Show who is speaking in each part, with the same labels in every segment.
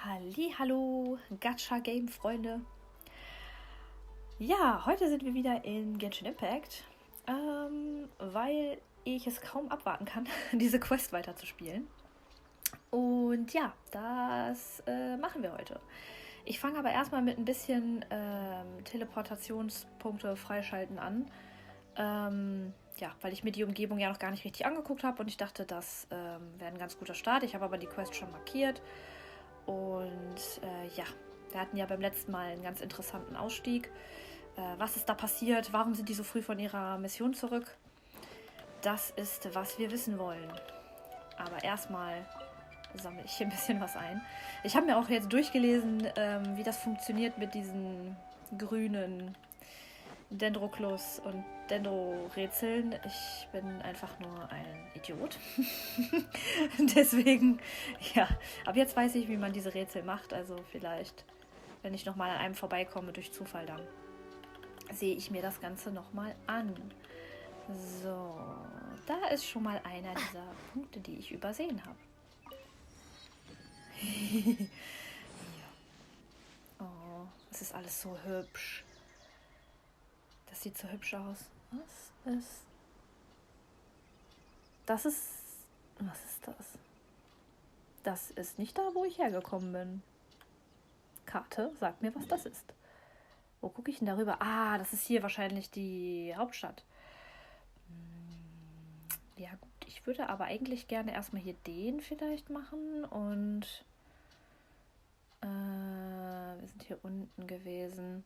Speaker 1: Hallihallo, Gacha-Game-Freunde. Ja, heute sind wir wieder in Genshin Impact, weil ich es kaum abwarten kann, diese Quest weiterzuspielen. Und ja, das machen wir heute. Ich fange aber erstmal mit ein bisschen Teleportationspunkte freischalten an. Ja, weil ich mir die Umgebung ja noch gar nicht richtig angeguckt habe und ich dachte, das wäre ein ganz guter Start. Ich habe aber die Quest schon markiert. Und ja, wir hatten ja beim letzten Mal einen ganz interessanten Ausstieg. Was ist da passiert? Warum sind die so früh von ihrer Mission zurück? Das ist, was wir wissen wollen. Aber erstmal sammle ich hier ein bisschen was ein. Ich habe mir auch jetzt durchgelesen, wie das funktioniert mit diesen grünen Dendroklus und Dendro-Rätseln. Ich bin einfach nur ein Idiot. Deswegen, ja, ab jetzt weiß ich, wie man diese Rätsel macht. Also vielleicht, wenn ich nochmal an einem vorbeikomme durch Zufall, dann sehe ich mir das Ganze nochmal an. So, da ist schon mal einer dieser Punkte, die ich übersehen habe. Ja. Oh, es ist alles so hübsch. Das sieht so hübsch aus. Was ist das? Das ist nicht da, wo ich hergekommen bin. Karte, sag mir, was das ist. Wo gucke ich denn darüber? Ah, das ist hier wahrscheinlich die Hauptstadt. Ja gut, ich würde aber eigentlich gerne erstmal hier den vielleicht machen. Und wir sind hier unten gewesen.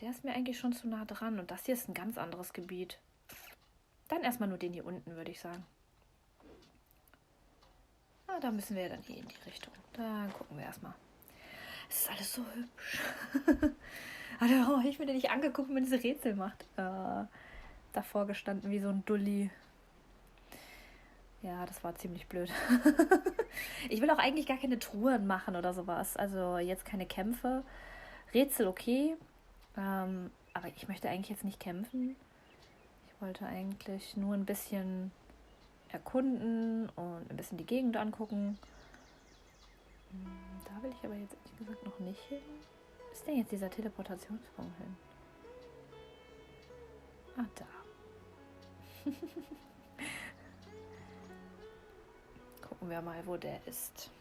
Speaker 1: Der ist mir eigentlich schon zu nah dran. Und das hier ist ein ganz anderes Gebiet. Dann erstmal nur den hier unten, würde ich sagen. Ah, da müssen wir ja dann hier in die Richtung. Dann gucken wir erstmal. Es ist alles so hübsch. Also, ich bin ja nicht angeguckt, wenn man diese Rätsel macht. Davor gestanden wie so ein Dulli. Ja, das war ziemlich blöd. Ich will auch eigentlich gar keine Touren machen oder sowas. Also jetzt keine Kämpfe. Rätsel okay. Aber ich möchte eigentlich jetzt nicht kämpfen. Ich wollte eigentlich nur ein bisschen erkunden und ein bisschen die Gegend angucken. Da will ich aber jetzt ehrlich gesagt noch nicht hin. Wo ist denn jetzt dieser Teleportationspunkt hin? Ah, da. Gucken wir mal, wo der ist.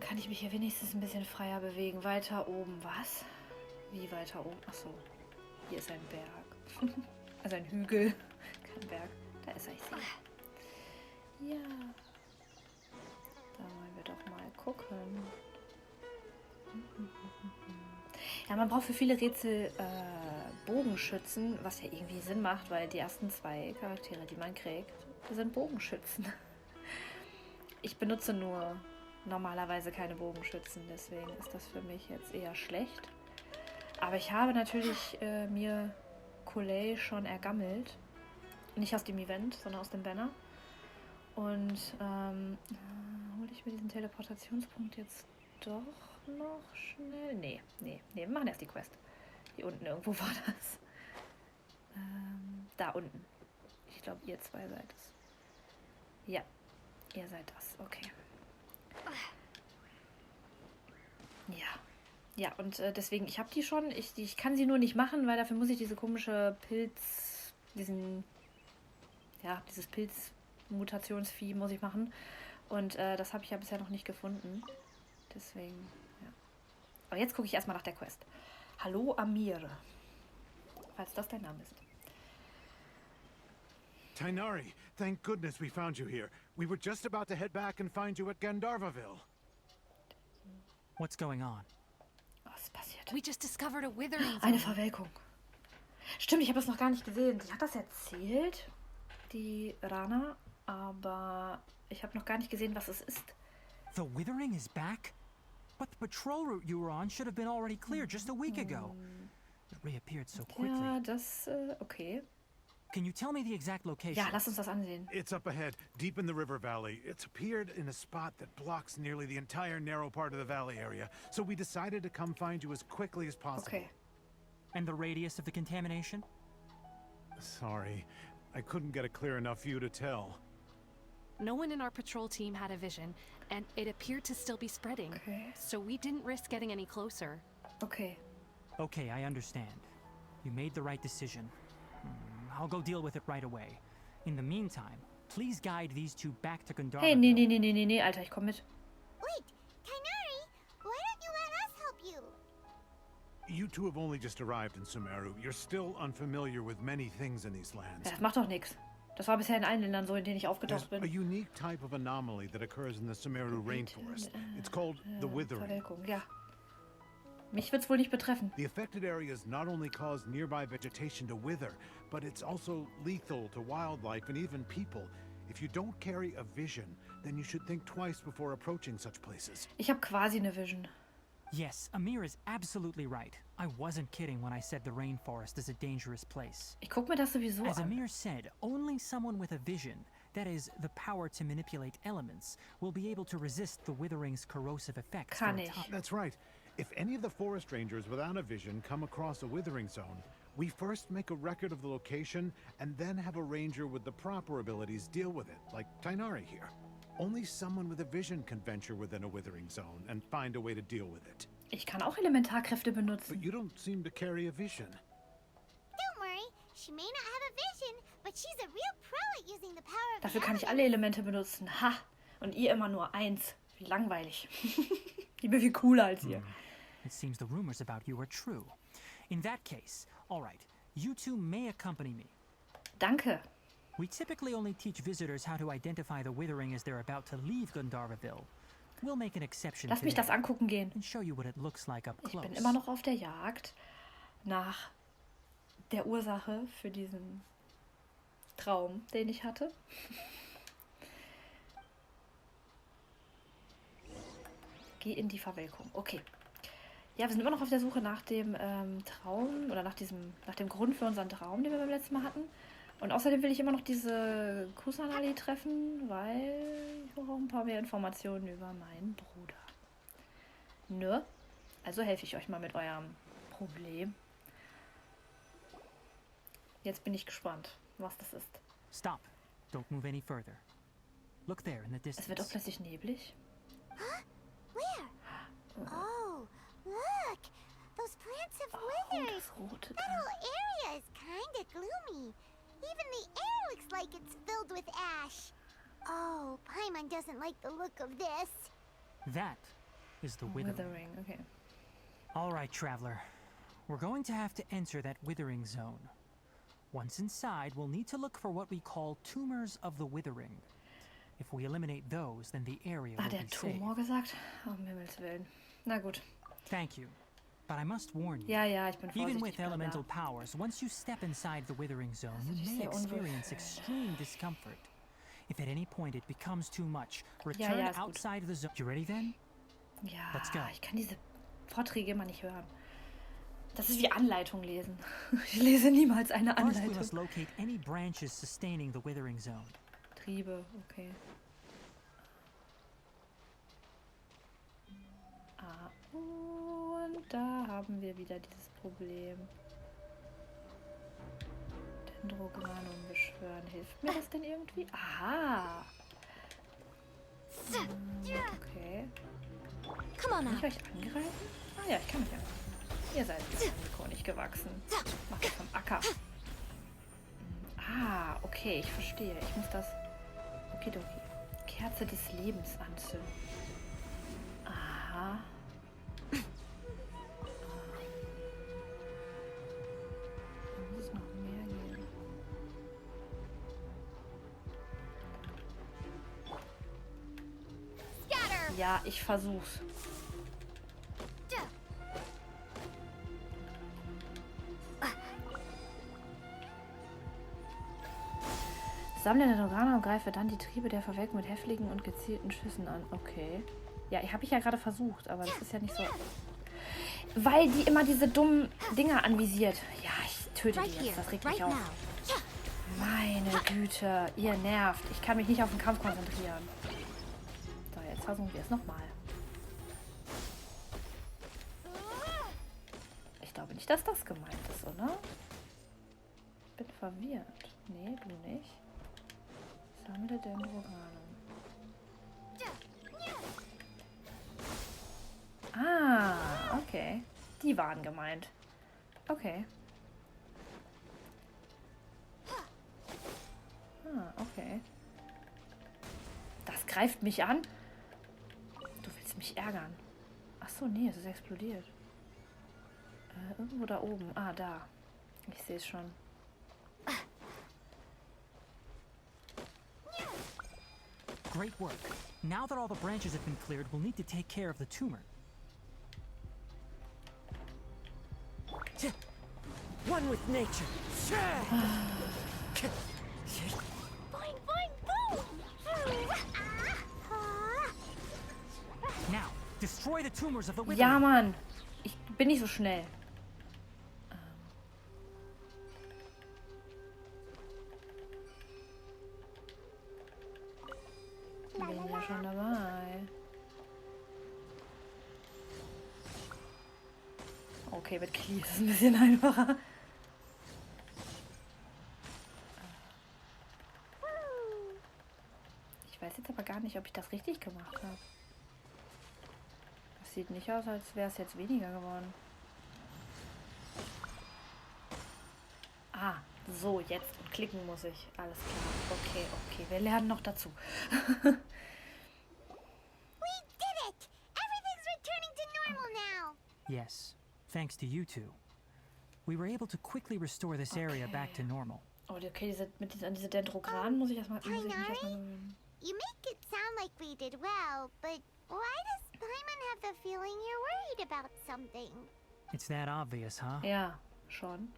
Speaker 1: Kann ich mich hier wenigstens ein bisschen freier bewegen? Weiter oben, was? Wie weiter oben? Achso, hier ist ein Berg. Also ein Hügel, kein Berg. Da ist er, ich sehe. Ja. Da wollen wir doch mal gucken. Ja, man braucht für viele Rätsel Bogenschützen, was ja irgendwie Sinn macht, weil die ersten 2 Charaktere, die man kriegt, sind Bogenschützen. Ich benutze nur normalerweise keine Bogenschützen, deswegen ist das für mich jetzt eher schlecht. Aber ich habe natürlich mir Collet schon ergammelt. Nicht aus dem Event, sondern aus dem Banner. Und hole ich mir diesen Teleportationspunkt jetzt doch noch schnell? Nee, wir machen erst die Quest. Hier unten irgendwo war das. Da unten. Ich glaube, ihr 2 seid es. Ja, ihr seid das. Okay. Ja, und deswegen, ich habe die schon. Ich kann sie nur nicht machen, weil dafür muss ich diese komische dieses Pilzmutationsvieh muss ich machen. Und das habe ich ja bisher noch nicht gefunden. Deswegen, ja. Aber jetzt gucke ich erstmal nach der Quest. Hallo Amir. Falls das dein Name ist.
Speaker 2: Tainari, thank goodness we found you here. We were just about to head back and find you at Gandharvaville.
Speaker 3: What's going on?
Speaker 1: Was ist passiert?
Speaker 4: We just discovered a withering.
Speaker 1: Eine Verwelkung. Stimmt, ich habe das noch gar nicht gesehen. Sie hat das erzählt, die Rana, aber ich habe noch gar nicht gesehen, was es ist.
Speaker 3: The withering is back? But the patrol route you were on should have been already clear just a week ago. It reappeared so quickly.
Speaker 1: Ja, das, okay.
Speaker 3: Can you tell me the exact location?
Speaker 1: Ja, lass uns das ansehen.
Speaker 2: It's up ahead, deep in the river valley. It's appeared in a spot that blocks nearly the entire narrow part of the valley area. So we decided to come find you as quickly as possible.
Speaker 1: Okay.
Speaker 3: And the radius of the contamination?
Speaker 2: Sorry, I couldn't get a clear enough view to tell.
Speaker 4: no one in our patrol team had a vision, and it appeared to still be spreading.
Speaker 1: Okay.
Speaker 4: So we didn't risk getting any closer.
Speaker 1: Okay.
Speaker 3: Okay, I understand. You made the right decision. I'll go deal with it right away. In the meantime, please guide these two back to Gandharva.
Speaker 1: Hey, nee, Alter, ich komm mit.
Speaker 5: Wait, Kainari, why don't you let us help you?
Speaker 2: You two have only just arrived in Sumeru. You're still unfamiliar with many things in these lands.
Speaker 1: Ja, das macht doch nichts. Das war bisher in allen Ländern so, in denen ich
Speaker 2: There's
Speaker 1: aufgetaucht
Speaker 2: a
Speaker 1: bin.
Speaker 2: unique type of anomaly that occurs in the Sumeru rainforest. It's called the withering.
Speaker 1: Verwelkung, ja. Mich wird's wohl nicht betreffen.
Speaker 2: The affected areas not only cause nearby vegetation to wither, but it's also lethal to wildlife and even people. If you don't carry a vision, then you should think twice before approaching such places.
Speaker 1: Ich habe quasi eine Vision.
Speaker 3: Yes, Amir is absolutely right. I wasn't kidding when I said the rainforest is a dangerous place.
Speaker 1: Ich guck mir das sowieso
Speaker 3: As
Speaker 1: an.
Speaker 3: Amir said, only someone with a vision, that is, the power to manipulate elements, will be able to resist the withering's corrosive effects.
Speaker 1: Kann
Speaker 3: for a
Speaker 1: ich.
Speaker 3: time.
Speaker 2: That's right. If any of the forest rangers without a vision come across a withering zone, we first make a record of the location and then have a ranger with the proper abilities deal with it, like Tainari here. Only someone with a vision can venture within a withering zone and find a way to deal with it.
Speaker 1: Ich kann auch Elementarkräfte benutzen.
Speaker 2: But you don't seem to carry a vision.
Speaker 5: Don't worry, she may not have a vision, but she's a real pro at using the power of
Speaker 1: Dafür
Speaker 5: the
Speaker 1: kann ich
Speaker 5: elements.
Speaker 1: alle Elemente benutzen. Ha! Und ihr immer nur eins. Wie langweilig. Ich bin viel cooler als ihr.
Speaker 3: It seems the rumors about you are true. In that case, all right, you two may accompany me.
Speaker 1: Danke.
Speaker 3: We typically only teach visitors how to identify the withering as they're about to leave Gandharvaville. We'll make an exception
Speaker 1: Lass mich
Speaker 3: today
Speaker 1: das angucken gehen.
Speaker 3: and show you what it looks like up
Speaker 1: Ich
Speaker 3: close.
Speaker 1: bin immer noch auf der Jagd nach der Ursache für diesen Traum, den ich hatte. Geh in die Verwelkung. Okay. Ja, wir sind immer noch auf der Suche nach dem Traum oder nach dem Grund für unseren Traum, den wir beim letzten Mal hatten. Und außerdem will ich immer noch diese Kusanali treffen, weil ich brauche ein paar mehr Informationen über meinen Bruder. Ne? Also helfe ich euch mal mit eurem Problem. Jetzt bin ich gespannt, was das ist.
Speaker 3: Stop. Don't move any further. Look there in the
Speaker 1: Es wird auch
Speaker 3: distance.
Speaker 1: plötzlich neblig.
Speaker 5: Where? Oh, look! Those plants have withered.
Speaker 1: Das rote
Speaker 5: That
Speaker 1: da.
Speaker 5: whole area is kinda gloomy. Even the air looks like it's filled with ash. Oh, Paimon doesn't like the look of this.
Speaker 3: That is the withering.
Speaker 1: Withering, okay.
Speaker 3: All right, traveler. We're going to have to enter that withering zone. Once inside, we'll need to look for what we call tumors of the withering. If we eliminate those, then the area will
Speaker 1: Hat er
Speaker 3: be safe.
Speaker 1: Tumor gesagt? Um Himmels Willen. Na gut.
Speaker 3: Thank you. But I must warn you.
Speaker 1: Ja, ich bin
Speaker 3: Even
Speaker 1: vorsichtig.
Speaker 3: with
Speaker 1: bla, bla.
Speaker 3: elemental powers, once you step inside the withering zone,
Speaker 1: Das ist
Speaker 3: you may
Speaker 1: sehr
Speaker 3: experience
Speaker 1: unbequem.
Speaker 3: extreme discomfort. If at any point it becomes too much,
Speaker 1: ja,
Speaker 3: return
Speaker 1: ist gut.
Speaker 3: outside the zone. You ready then?
Speaker 1: Ja,
Speaker 3: Let's go.
Speaker 1: ich kann diese Vorträge immer nicht hören. Das ist wie Anleitung lesen. Ich lese niemals eine
Speaker 3: First, we
Speaker 1: Anleitung.
Speaker 3: must locate any branches sustaining the withering zone.
Speaker 1: Triebe, okay. Und da haben wir wieder dieses Problem. Dendrogranum beschwören. Hilft mir das denn irgendwie? Aha! Okay.
Speaker 4: Come on
Speaker 1: Kann
Speaker 4: now.
Speaker 1: ich euch angreifen? Ah ja, ich kann mich angreifen. Ihr seid diesem Mikro nicht gewachsen. Macht das vom Acker. Ah, okay, ich verstehe. Ich muss das... Okidoki. Kerze des Lebens anzünden. Aha. Da muss es noch mehr geben.
Speaker 5: Scatter!
Speaker 1: Ja, ich versuch's. Sammle den Organe und greife dann die Triebe der Verwelkung mit heftigen und gezielten Schüssen an. Okay. Ja, habe ich ja gerade versucht, aber das ist ja nicht so... Weil die immer diese dummen Dinger anvisiert. Ja, ich töte die jetzt. Das regt mich auf. Meine Güte, ihr nervt. Ich kann mich nicht auf den Kampf konzentrieren. So, jetzt versuchen wir es nochmal. Ich glaube nicht, dass das gemeint ist, oder? Bin verwirrt. Nee, du nicht. Sammle Dendroganum. Die waren gemeint. Okay. Ah, okay. Das greift mich an. Du willst mich ärgern. Ach so, nee, es ist explodiert. Irgendwo da oben. Ah, da. Ich sehe es schon.
Speaker 3: Great work. Now that all the branches have been cleared, we'll need to take care of the tumor.
Speaker 6: One with nature.
Speaker 5: Boing, boing, boom!
Speaker 3: Now, destroy the tumors of the withering.
Speaker 1: Ja, Mann. Ich bin nicht so schnell. Bin ja schon dabei. Okay, mit Klee ist es ein bisschen einfacher. Ich weiß jetzt aber gar nicht, ob ich das richtig gemacht habe. Das sieht nicht aus, als wäre es jetzt weniger geworden. Ah, so, jetzt. Und klicken muss ich. Alles klar. Okay, okay. Wir lernen noch dazu.
Speaker 5: We did it! Everything's returning to normal now.
Speaker 3: Yes, thanks to you two. We were able to quickly restore this area back to normal.
Speaker 1: Oh, okay, an diese Dendrogranen muss ich mich erstmal gewöhnen.
Speaker 5: You make it sound like we did well, but why does Paimon have the feeling you're worried about something?
Speaker 3: It's that obvious, huh?
Speaker 1: Ja, schon.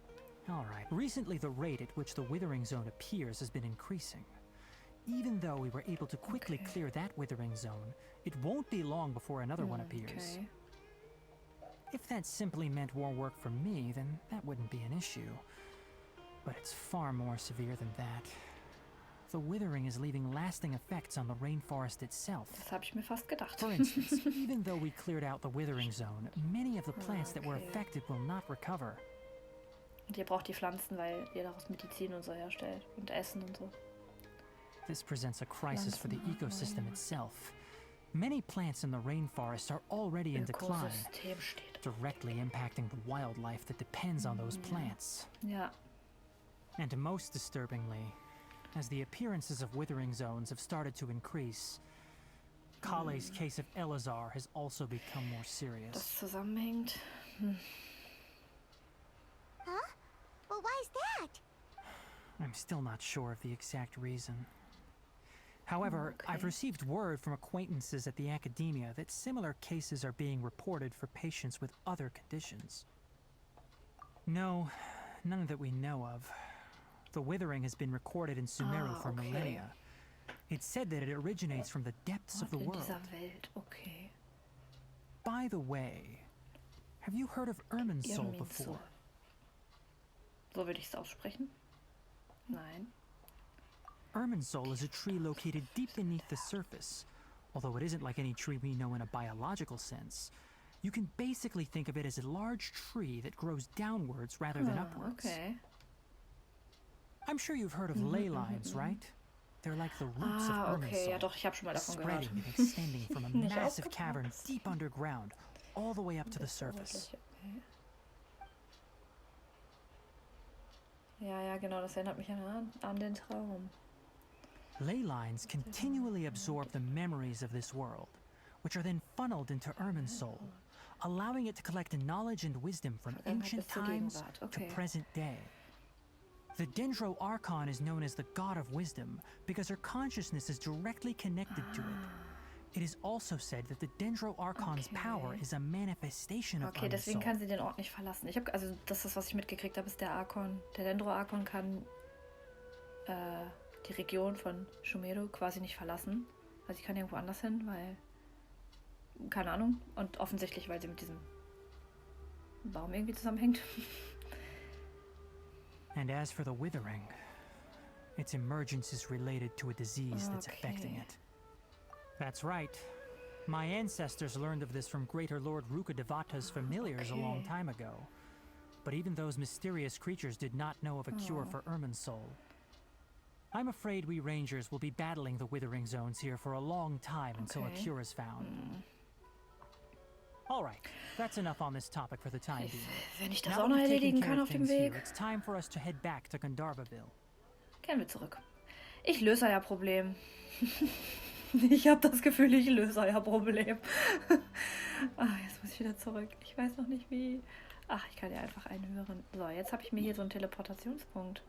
Speaker 3: Alright. Recently, the rate at which the withering zone appears has been increasing. Even though we were able to quickly clear that withering zone, it won't be long before another one appears.
Speaker 1: Okay.
Speaker 3: If that simply meant more work for me, then that wouldn't be an issue. But it's far more severe than that. The withering is leaving lasting effects on the rainforest itself.
Speaker 1: Das habe ich mir fast gedacht.
Speaker 3: For instance, even though we cleared out the withering zone, many of the plants that were affected will not recover.
Speaker 1: Und ihr braucht die Pflanzen, weil ihr daraus Medizin und so herstellt. Und Essen und so.
Speaker 3: This presents a crisis for the ecosystem itself. Many plants in the rainforest are already in decline,
Speaker 1: Ökosystem steht.
Speaker 3: directly impacting the wildlife that depends on those plants.
Speaker 1: Ja.
Speaker 3: And most disturbingly, as the appearances of withering zones have started to increase, Kale's case of Elazar has also become more serious.
Speaker 1: Das zusammenhängt.
Speaker 5: Huh? Well, why's that?
Speaker 3: I'm still not sure of the exact reason. However, I've received word from acquaintances at the academia that similar cases are being reported for patients with other conditions. No, none that we know of. The withering has been recorded in Sumeru for millennia. It's said that it originates from the depths of the
Speaker 1: In
Speaker 3: world.
Speaker 1: dieser Welt, okay.
Speaker 3: By the way, have you heard of Irminsul before?
Speaker 1: So würde ich es aussprechen? Nein.
Speaker 3: Irminsul is a tree located deep beneath the surface. Although it isn't like any tree we know in a biological sense, you can basically think of it as a large tree that grows downwards rather than upwards.
Speaker 1: Okay.
Speaker 3: I'm sure you've heard of ley lines, right? They're like the roots of Irminsul,
Speaker 1: Okay, ja doch, ich habe schon mal davon gehört.
Speaker 3: spreading and extending from a
Speaker 1: Nicht
Speaker 3: massive
Speaker 1: aufgepasst.
Speaker 3: cavern deep underground, all the way up to the surface.
Speaker 1: Okay. Ja, ja, genau, das erinnert mich an den Traum.
Speaker 3: Ley lines continually absorb the memories of this world, which are then funneled into Irminsul, allowing it to collect knowledge and wisdom from ancient times to present day. The Dendro Archon is known as the God of Wisdom because her consciousness is directly connected to it. It is also said that the Dendro Archon's power is a manifestation of
Speaker 1: Okay, deswegen
Speaker 3: Irminsul.
Speaker 1: kann sie den Ort nicht verlassen. Also das ist, was ich mitgekriegt habe, ist der Archon. Der Dendro Archon kann die Region von Sumeru quasi nicht verlassen. Also sie kann irgendwo anders hin, weil keine Ahnung. Und offensichtlich, weil sie mit diesem Baum irgendwie zusammenhängt.
Speaker 3: And as for the withering, its emergence is related to a disease that's affecting it. That's right. My ancestors learned of this from Greater Lord Rukadevata's familiars a long time ago. But even those mysterious creatures did not know of a cure for Irminsul. I'm afraid we rangers will be battling the withering zones here for a long time until a cure is found. All right, that's enough on this topic for the time being.
Speaker 1: Wenn ich das
Speaker 3: Now
Speaker 1: auch
Speaker 3: that
Speaker 1: noch
Speaker 3: we've taken
Speaker 1: erledigen
Speaker 3: care
Speaker 1: kann
Speaker 3: of
Speaker 1: auf dem
Speaker 3: things here,
Speaker 1: Weg,
Speaker 3: it's time for us to head back to Gandharvaville.
Speaker 1: kehren wir zurück. Ich löse euer Problem. Ich habe das Gefühl, ich löse euer Problem. Jetzt muss ich wieder zurück. Ich weiß noch nicht wie. Ach, ich kann ja einfach einhören. So, jetzt habe ich mir hier so einen Teleportationspunkt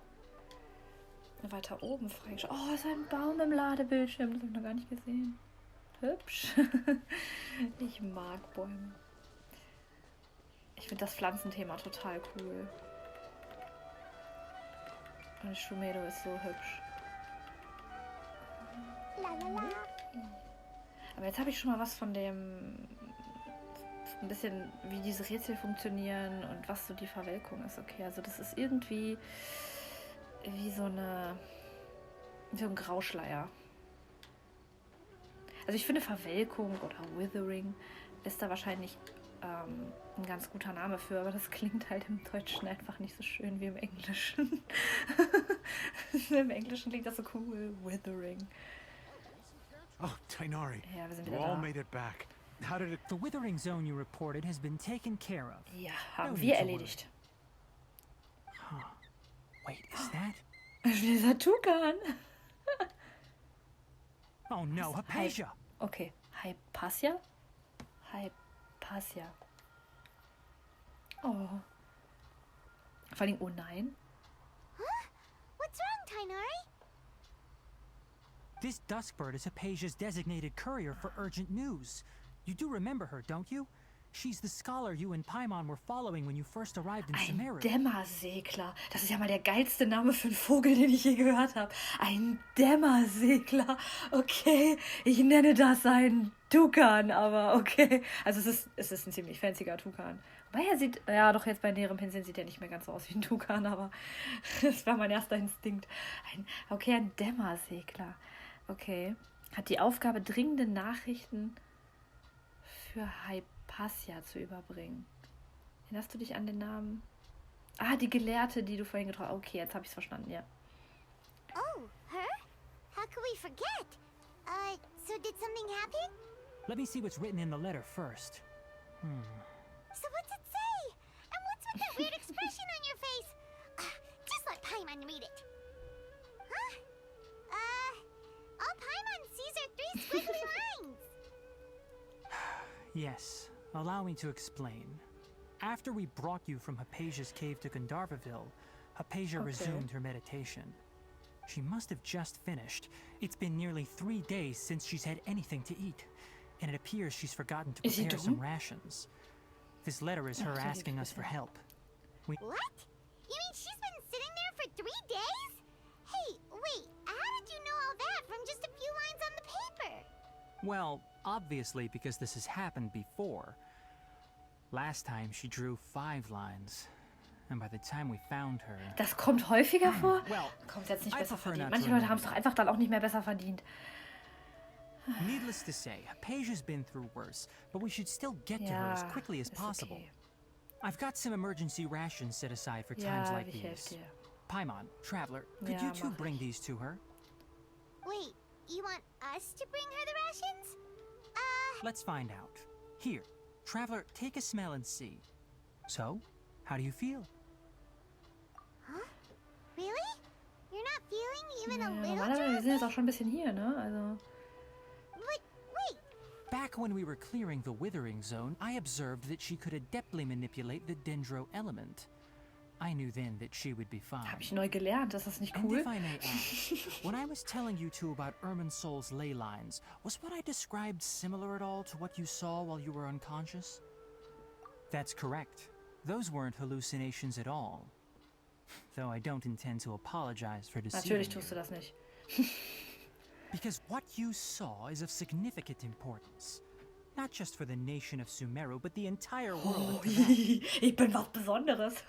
Speaker 1: weiter oben freigeschaltet. Oh, ist ein Baum im Ladebildschirm. Das habe ich noch gar nicht gesehen. Hübsch. Ich mag Bäume. Ich finde das Pflanzenthema total cool. Und Sumeru ist so hübsch. Aber jetzt habe ich schon mal was von dem, ein bisschen wie diese Rätsel funktionieren und was so die Verwelkung ist. Okay, also das ist irgendwie wie so ein Grauschleier. Also ich finde Verwelkung oder Withering ist da wahrscheinlich ein ganz guter Name für, aber das klingt halt im Deutschen einfach nicht so schön wie im Englischen. Im Englischen klingt das so cool. Withering.
Speaker 2: Oh, Tainari.
Speaker 1: Ja, wir sind
Speaker 2: You
Speaker 1: wieder
Speaker 2: all
Speaker 1: da.
Speaker 2: made it back. How did it...
Speaker 3: The withering zone you reported has been taken care of.
Speaker 1: Ja,
Speaker 3: No
Speaker 1: haben
Speaker 3: need
Speaker 1: wir
Speaker 3: to worry.
Speaker 1: erledigt.
Speaker 3: Wait, is that?
Speaker 1: Dieser Tukan.
Speaker 3: Oh no, Hypatia!
Speaker 1: Okay, Hypatia? Hypatia. Oh. Vor allem, oh nein.
Speaker 5: What's wrong, Tainari?
Speaker 3: This Duskbird is Hypatia's designated courier for urgent news. You do remember her, don't you? She's the scholar you and Paimon were following when you first arrived in
Speaker 1: Ein
Speaker 3: Sumeru.
Speaker 1: Dämmersegler. Das ist ja mal der geilste Name für einen Vogel, den ich je gehört habe. Ein Dämmersegler. Okay, ich nenne das einen Tukan, aber okay. Also es ist ein ziemlich fanziger Tukan. Wobei er sieht, ja doch jetzt bei näherem Hinsehen sieht er nicht mehr ganz so aus wie ein Tukan, aber das war mein erster Instinkt. Ein Dämmersegler. Okay. Hat die Aufgabe, dringende Nachrichten für Hypatia zu überbringen. Erinnerst du dich an den Namen? Ah, die Gelehrte, die du vorhin getroffen hast. Okay, jetzt habe ich es verstanden, ja.
Speaker 5: Oh, her? How could we forget? So did something happen?
Speaker 3: Let me see what's written in the letter first.
Speaker 5: So what's it say? And what's with that weird expression on your face? Just let Paimon read it. Huh? All Paimon sees are 3 squiggly lines.
Speaker 3: Yes, allow me to explain. After we brought you from Hypatia's cave to Gandharvaville, Hypatia resumed her meditation. She must have just finished. It's been nearly 3 days since she's had anything to eat, and it appears she's forgotten to
Speaker 1: Is he
Speaker 3: prepare some
Speaker 1: dumb?
Speaker 3: rations. This letter is her
Speaker 1: so he
Speaker 3: asking us for
Speaker 1: was-
Speaker 3: help.
Speaker 5: What? You mean she's been sitting there for 3 days? Hey, wait, how did you know all that from just a few lines on the paper?
Speaker 3: Well, obviously because this has happened before. Last time she drew 5 lines, and by the time we found her...
Speaker 1: Das kommt häufiger vor?
Speaker 3: Well,
Speaker 1: Kommt jetzt nicht
Speaker 3: I
Speaker 1: besser
Speaker 3: prefer
Speaker 1: verdient.
Speaker 3: not to
Speaker 1: Manche Leute
Speaker 3: remember
Speaker 1: haben es doch
Speaker 3: that.
Speaker 1: einfach dann auch nicht mehr besser verdient.
Speaker 3: Needless to say, Hypatia's been through worse, but we should still get to her as
Speaker 1: Ja,
Speaker 3: quickly as
Speaker 1: ist
Speaker 3: possible.
Speaker 1: okay.
Speaker 3: I've got some emergency rations set aside for
Speaker 1: Ja,
Speaker 3: times like
Speaker 1: ich helfe
Speaker 3: these.
Speaker 1: dir.
Speaker 3: Paimon, Traveler, could
Speaker 1: Ja,
Speaker 3: you two
Speaker 1: mach
Speaker 3: bring
Speaker 1: ich.
Speaker 3: these to her?
Speaker 5: Wait, you want us to bring her the rations?
Speaker 3: Let's find out. Here, Traveler, take a smell and see. So, how do you feel?
Speaker 5: Really? You're not feeling even
Speaker 1: Ja,
Speaker 5: a little
Speaker 1: normalerweise, wir sind
Speaker 5: drowsy?
Speaker 1: jetzt auch schon ein bisschen hier, ne? Also,
Speaker 5: But wait,
Speaker 3: Back when we were clearing the Withering Zone, I observed that she could adeptly manipulate the Dendro element. I knew then that she would be fine.
Speaker 1: habe ich neu gelernt. Ist das nicht
Speaker 3: And
Speaker 1: cool?
Speaker 3: if I may ask, when I was telling you two about Irminsol's ley lines, was what I described similar at all to what you saw while you were unconscious? That's correct. Those weren't hallucinations at all. Though I don't intend to apologize for deceiving
Speaker 1: Natürlich
Speaker 3: you.
Speaker 1: tust du das nicht.
Speaker 3: Because what you saw is of significant importance. Not just for the nation of Sumeru, but the entire world of Tibet.
Speaker 1: Ich bin was Besonderes.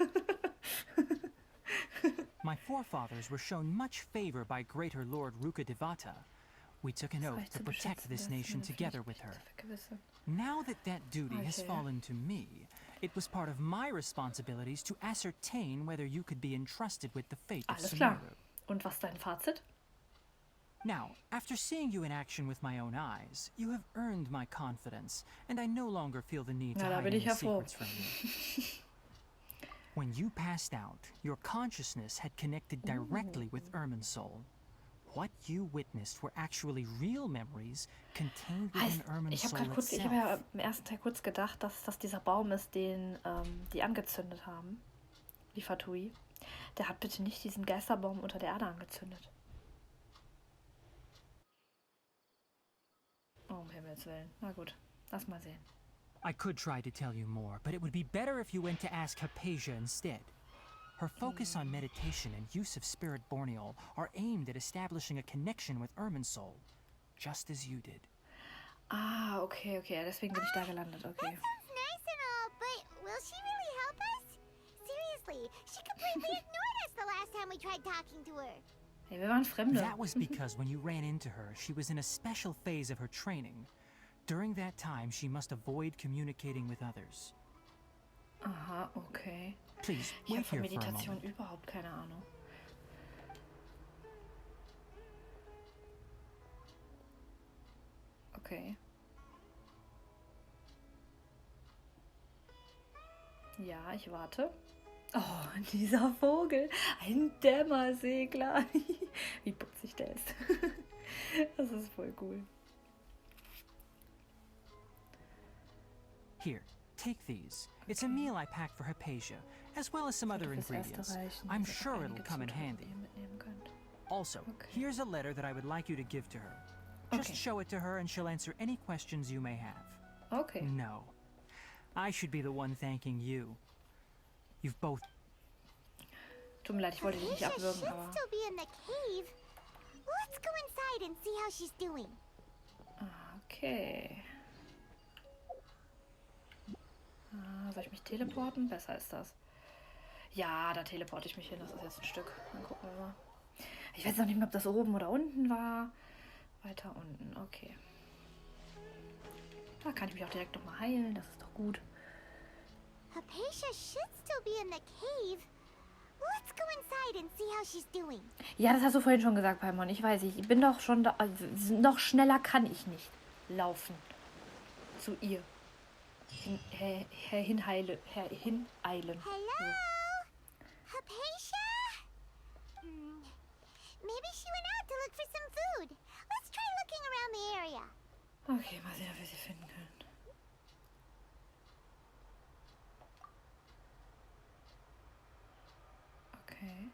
Speaker 3: My forefathers were shown much favor by Greater Lord Rukadevata. We took an oath to protect this nation together with her. Now that that duty has
Speaker 1: Okay.
Speaker 3: fallen to me, it was part of my responsibilities to ascertain whether you could be entrusted with the fate of
Speaker 1: Alles klar.
Speaker 3: Sumeru.
Speaker 1: Und was ist dein Fazit?
Speaker 3: Now, after seeing you in action with my own eyes, you have earned my confidence, and I no longer feel the need to
Speaker 1: Na, da
Speaker 3: hide
Speaker 1: bin ich
Speaker 3: any
Speaker 1: ja froh.
Speaker 3: secrets from you. When you passed out, your consciousness had connected directly with Irminsul. What you witnessed were actually real memories contained within
Speaker 1: Ich habe
Speaker 3: Irminsul
Speaker 1: ich habe ja
Speaker 3: itself.
Speaker 1: im ersten Teil kurz gedacht, dass das dieser Baum ist, den die angezündet haben. Die Fatui. Der hat bitte nicht diesen Geisterbaum unter der Erde angezündet. Oh, um Himmels Willen. Na gut, lass mal sehen.
Speaker 3: I could try to tell you more, but it would be better if you went to ask Hypatia instead. Her focus on meditation and use of spirit borneol are aimed at establishing a connection with Irminsul, just as you did.
Speaker 1: Ah, okay. Deswegen bin ich da gelandet. Okay.
Speaker 5: That sounds nice and all, but will she really help us? Seriously, she completely ignored us the last time we tried talking to her.
Speaker 1: Hey, wir waren Fremde.
Speaker 3: That was because when you ran into her, she was in a special phase of her training. During that time, she must avoid communicating with others.
Speaker 1: Aha, okay.
Speaker 3: Please,
Speaker 1: Ich habe
Speaker 3: wait
Speaker 1: von
Speaker 3: here for a
Speaker 1: Meditation
Speaker 3: moment.
Speaker 1: überhaupt keine Ahnung. Okay. Ja, ich warte. Oh, dieser Vogel. Ein Dämmersegler. Wie putzig der ist. Das ist voll cool.
Speaker 3: Here, take these. It's a meal I packed for Hypatia, as well as some other
Speaker 1: Fürs Erste
Speaker 3: ingredients.
Speaker 1: reichen.
Speaker 3: I'm
Speaker 1: Hier sind
Speaker 3: sure
Speaker 1: einige
Speaker 3: it'll come in
Speaker 1: Zutaten,
Speaker 3: handy.
Speaker 1: die ihr mitnehmen könnt.
Speaker 3: Also,
Speaker 1: Okay.
Speaker 3: here's a letter that I would like you to give to her. Just
Speaker 1: Okay.
Speaker 3: show it to her and she'll answer any questions you may have.
Speaker 1: Okay.
Speaker 3: No. I should be the one thanking you. You've both...
Speaker 1: Tut mir leid, ich wollte dich nicht
Speaker 5: Hypatia
Speaker 1: abwürgen,
Speaker 5: should
Speaker 1: aber...
Speaker 5: still be in the cave. Let's go inside and see how she's doing.
Speaker 1: Okay. Soll ich mich teleporten? Besser ist das. Ja, da teleporte ich mich hin. Das ist jetzt ein Stück. Dann gucken wir mal. Ich weiß noch nicht mehr, ob das oben oder unten war. Weiter unten. Okay. Da kann ich mich auch direkt nochmal heilen. Das ist doch gut.
Speaker 5: Hypatia should still be in the cave. Let's go inside and see how she's doing.
Speaker 1: Ja, das hast du vorhin schon gesagt, Paimon. Ich weiß, ich bin doch schon da. Noch schneller kann ich nicht laufen. Zu ihr. Hineilen.
Speaker 5: Hello? Hypatia? Maybe she went out to look for some food. Let's try looking around the area.
Speaker 1: Okay, mal sehen, ob wir sie finden können. Okay.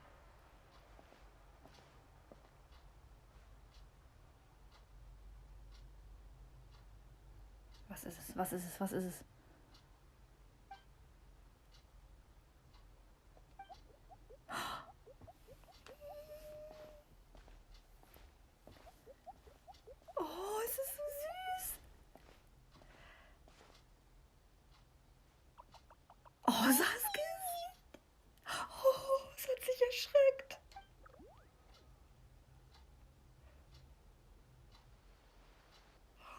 Speaker 1: Was ist es? Was ist es? Was ist es? Oh, es ist so süß. Oh, das Gesicht. Oh, es hat sich erschreckt.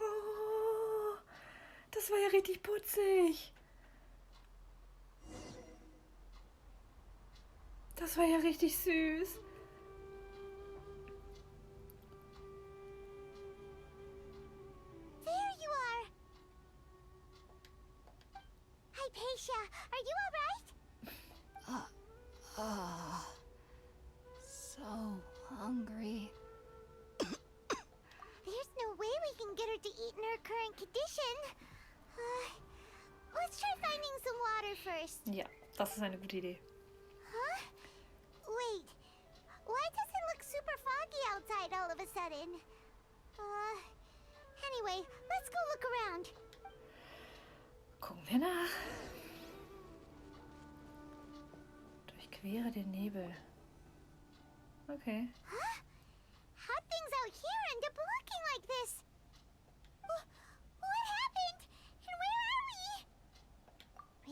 Speaker 1: Oh, das war ja richtig putzig. Das war ja richtig süß.
Speaker 5: There you are. Hypatia, are you all right?
Speaker 7: So hungry.
Speaker 5: There's no way we can get her to eat in her current condition. Let's try finding some water first.
Speaker 1: Ja, das ist eine gute Idee.
Speaker 5: Huh? Wait. Why does it look super foggy outside all of a sudden? Anyway, let's go look around.
Speaker 1: Gucken wir nach. Durchquere den Nebel. Okay.
Speaker 5: Huh? How things out here end up looking like this? What happened? And where are we?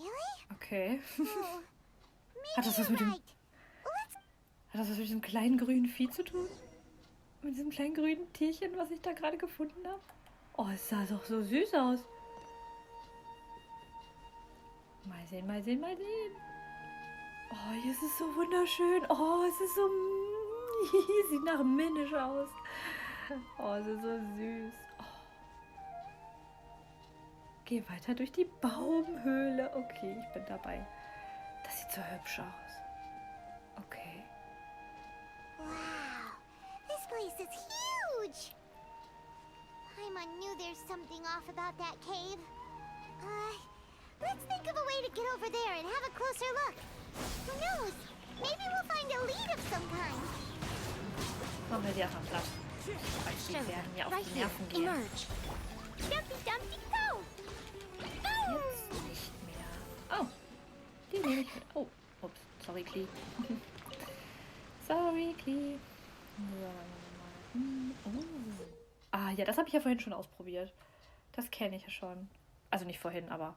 Speaker 5: Really?
Speaker 1: Okay.
Speaker 5: Oh,
Speaker 1: Hat das
Speaker 5: maybe
Speaker 1: was
Speaker 5: you're
Speaker 1: mit dem,
Speaker 5: right. Let's
Speaker 1: hat das was mit diesem kleinen grünen Vieh zu tun? Mit diesem kleinen grünen Tierchen, was ich da gerade gefunden habe? Oh, es sah doch so süß aus. Mal sehen, mal sehen, mal sehen. Oh, hier ist es so wunderschön. Oh, es ist so... Sieht nach Minisch aus. Oh, sie ist so süß. Oh. Geh weiter durch die Baumhöhle. Okay, ich bin dabei. Das sieht so hübsch aus. Okay.
Speaker 5: Wow, this place is huge! Paimon knew there's something off about that cave. Let's think of a way to get over there and have a closer look. Who knows? Maybe we'll find a lead of some kind.
Speaker 1: Machen wir die einfach platt. Weil die werden mir auf
Speaker 4: Right
Speaker 1: die
Speaker 4: here.
Speaker 1: Nerven gehen.
Speaker 4: Emerge.
Speaker 5: Dumpty Dumpty go!
Speaker 1: Jetzt nicht mehr. Oh, die nehme ich mit. Oh, ups, sorry, Klee. Sorry, Klee. Ah, ja, das habe ich ja vorhin schon ausprobiert. Das kenne ich ja schon. Also nicht vorhin, aber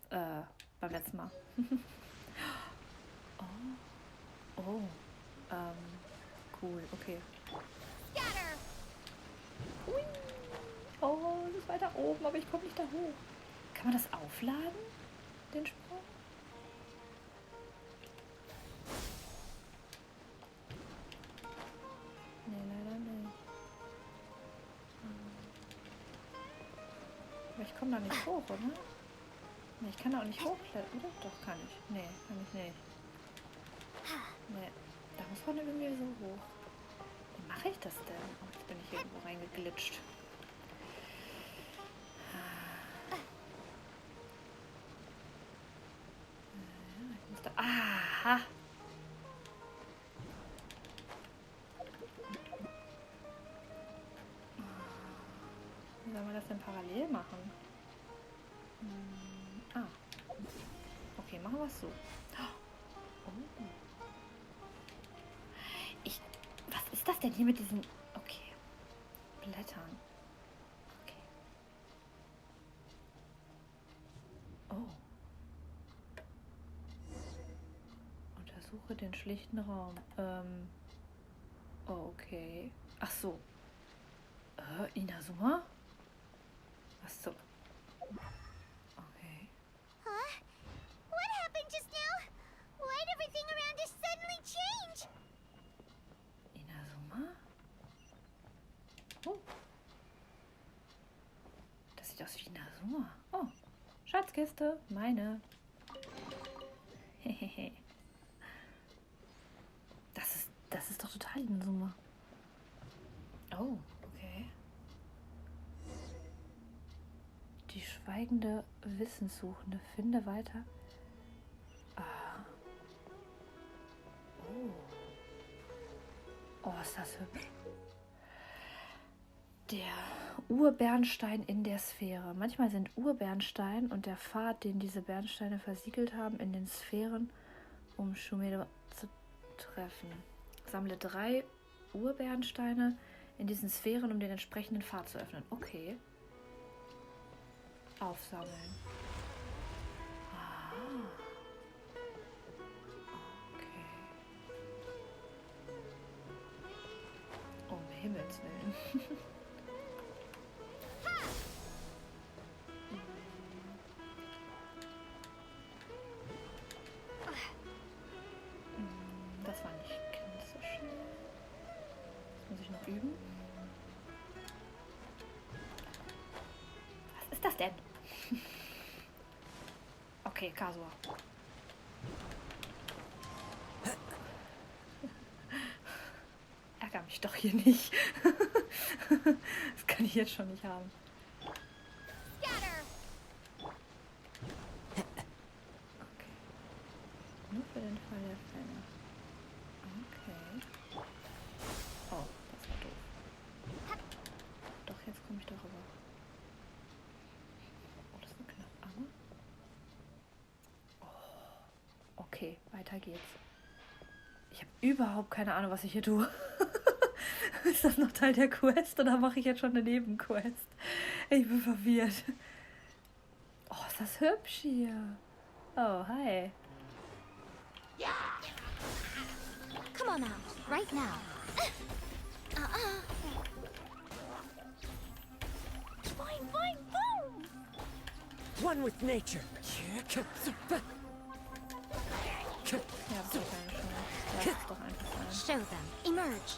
Speaker 1: beim letzten Mal. Oh, cool, okay.
Speaker 5: Scatter!
Speaker 1: Ui. Oh, es ist weiter oben, aber ich komme nicht da hoch. Kann man das aufladen, den Sprung? Nee, leider nicht. Aber ich komme da nicht hoch, oder? Nee, ich kann da auch nicht hochklettern, oder? Doch, kann ich. Nee, kann ich nicht. Nee, da muss man irgendwie so hoch. Wie mache ich das denn? Oh, jetzt bin ich hier irgendwo reingeglitscht. Ich muss da... Aha! Wie soll man das denn parallel machen? Okay, machen wir es so. Oh. Was ist das denn hier mit diesen... Okay. Blättern. Okay. Oh. Untersuche den schlichten Raum. Okay. Ach so. Inazuma? Was so? Okay.
Speaker 5: Huh? What happened just now? Why'd everything around us suddenly change?
Speaker 1: Inazuma? Oh. Das sieht aus wie Inazuma. Oh. Schatzkiste. Meine. Hehehe. Das ist doch total Inazuma. Oh, okay. Die schweigende Wissenssuchende. Finde weiter. Ah. Oh. Oh, ist das hübsch. Der Urbernstein in der Sphäre. Manchmal sind Urbernstein und der Pfad, den diese Bernsteine versiegelt haben, in den Sphären, um Sumeru zu treffen. Sammle 3 Urbernsteine in diesen Sphären, um den entsprechenden Pfad zu öffnen. Okay. Aufsammeln. Ah. Okay. Um Himmels Willen. Das war nicht ganz so schnell. Das muss ich noch üben. Was ist das denn? Okay, Kasua. Ärger mich doch hier nicht. Das kann ich jetzt schon nicht haben.
Speaker 5: Scatter!
Speaker 1: Okay. Nur für den Fall der Fälle. Okay. Oh, das war doof. Doch, jetzt komme ich darüber. Oh, das war knapp, aber... Oh, okay, weiter geht's. Ich habe überhaupt keine Ahnung, was ich hier tue. Ist das noch Teil der Quest oder mache ich jetzt schon eine Nebenquest? Ich bin verwirrt. Oh, ist das hübsch hier. Oh, hi.
Speaker 4: Come on out, right now.
Speaker 5: Fine, fine, boom!
Speaker 6: One with nature.
Speaker 1: Ja, das ist keine Chance. Lass es doch einfach sein.
Speaker 4: Show them. Emerge.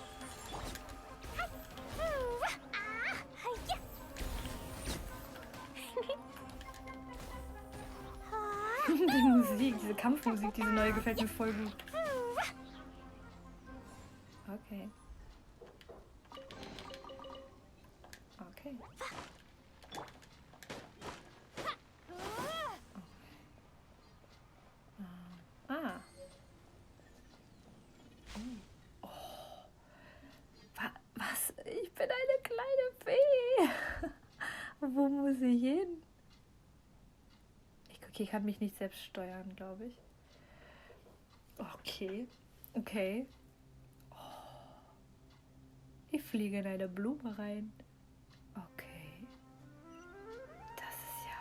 Speaker 1: Die Musik, diese Kampfmusik, diese neue gefällt mir voll gut. Okay. Okay. Ah. Oh. Was? Ich bin eine kleine Fee. Wo muss ich hin? Ich kann mich nicht selbst steuern, glaube ich. Okay. Okay. Oh. Ich fliege in eine Blume rein. Okay. Das ist ja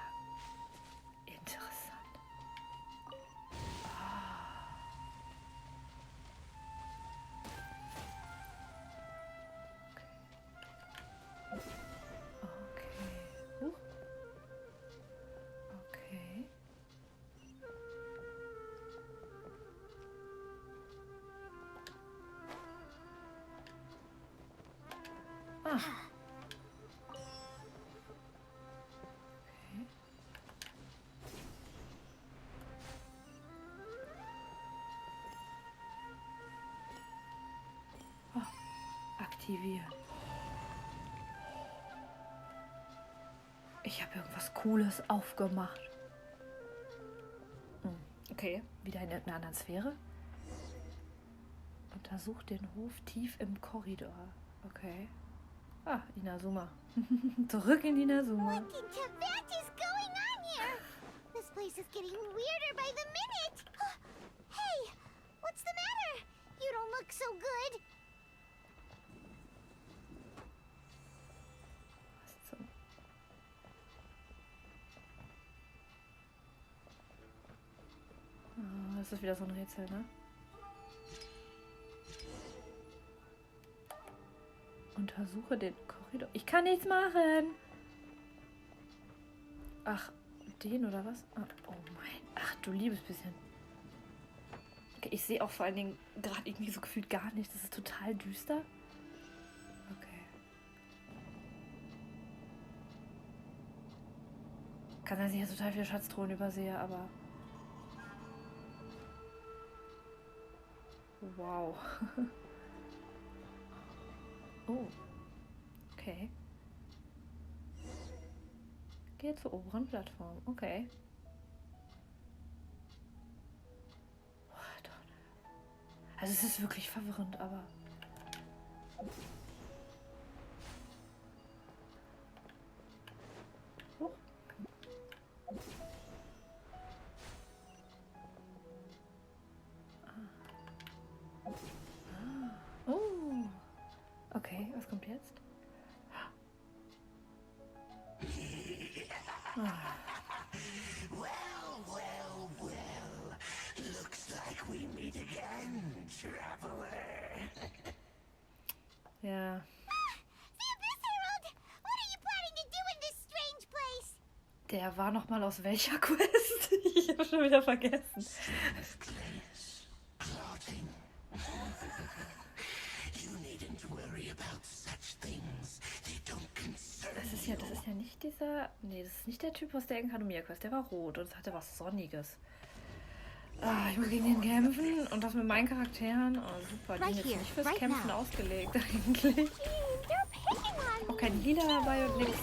Speaker 1: interessant. Okay. Okay. Okay. Ah. Okay. Ah. Aktivieren. Ich habe irgendwas Cooles aufgemacht. Okay, wieder in einer anderen Sphäre. Untersucht den Hof tief im Korridor. Okay. Ah, Inazuma. Zurück in Inazuma.
Speaker 5: What in Tibet is going on here? This place is getting weirder by the minute. Hey, what's the matter? You don't look so good.
Speaker 1: Was zum... Oh, das ist wieder so ein Rätsel, ne? Untersuche den Korridor. Ich kann nichts machen. Ach, den oder was? Ah, oh mein. Ach du liebes bisschen. Okay, ich sehe auch vor allen Dingen gerade irgendwie so gefühlt gar nichts. Das ist total düster. Okay. Kann sein, dass ich hier total viele Schatztruhen übersehe, aber... Wow. Oh. Okay. Gehe zur oberen Plattform. Okay. Also es ist wirklich verwirrend, aber... Oh. Oh. Okay, was kommt jetzt?
Speaker 8: Looks like we meet again, traveler.
Speaker 1: Ja.
Speaker 5: The Abyss Herald! What are you planning to do in this strange place?
Speaker 1: Der war noch mal aus welcher Quest? Ich habe schon wieder vergessen.
Speaker 8: Place. Plotting. You needn't worry about such things. They don't concern
Speaker 1: Das ist ja nicht dieser... Nee, das ist nicht der Typ aus der Enkanomia-Quest. Der war rot und hatte was Sonniges. Ah, ich muss gegen den kämpfen und das mit meinen Charakteren. Oh, super. Die sind jetzt nicht fürs Kämpfen ausgelegt eigentlich. Auch kein Healer dabei und nichts.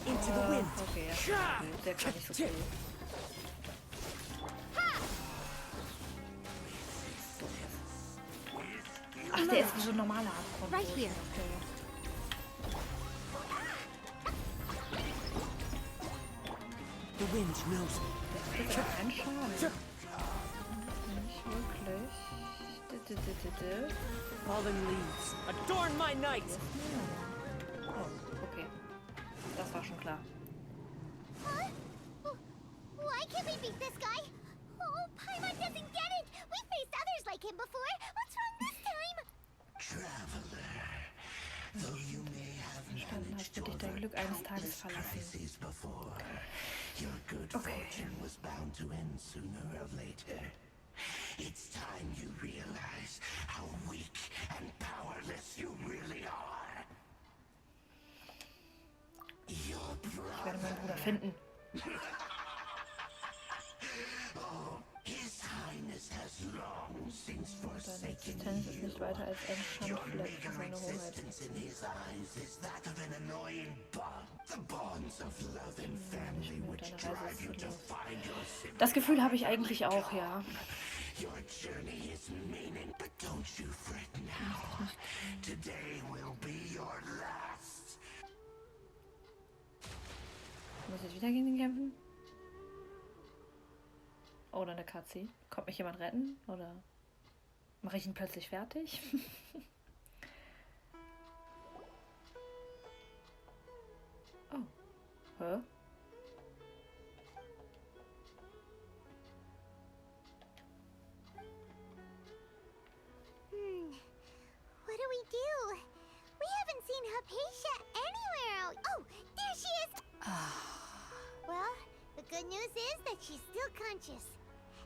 Speaker 1: Okay, ja. Gut, der kann nicht so viel. Ach, der ist wie so ein normaler Archon.
Speaker 4: Right here.
Speaker 1: Okay.
Speaker 6: The wind knows me.
Speaker 1: Der kriegt aber keinen Schaden. Nicht wirklich.
Speaker 6: Fallen leaves, adorn my night!
Speaker 1: Oh, okay. Das war schon klar.
Speaker 5: Huh? Why can't we beat this guy? Oh, Paimon doesn't get it! We faced others like him before! What's wrong this time?
Speaker 8: traveler. Though you may have
Speaker 1: Verstanden hast, wird dich dein Glück eines Tages verlassen.
Speaker 8: crises before, your good fortune was bound to end sooner or later. It's time you realize how weak and powerless you really are. Your
Speaker 1: Ich werde meinen Bruder finden.
Speaker 8: has long since
Speaker 1: Deine
Speaker 8: forsaken
Speaker 1: Existenz ist nicht weiter als ein Schandfleck für seine Hoheit.
Speaker 8: existence in his eyes is that of an annoying bond. The bonds of love and family which drive you to find your
Speaker 1: Das Gefühl habe ich eigentlich auch, ja.
Speaker 8: Your journey is meaning, but don't you fret now. Today will be your last.
Speaker 1: Muss ich jetzt wieder gegen ihn kämpfen? Oder eine Cutscene? Kommt mich jemand retten? Oder mache ich ihn plötzlich fertig? Oh. Hä?
Speaker 5: What do we do? We haven't seen Hypatia anywhere. Oh, there she is! Well, the good news is that she's still conscious.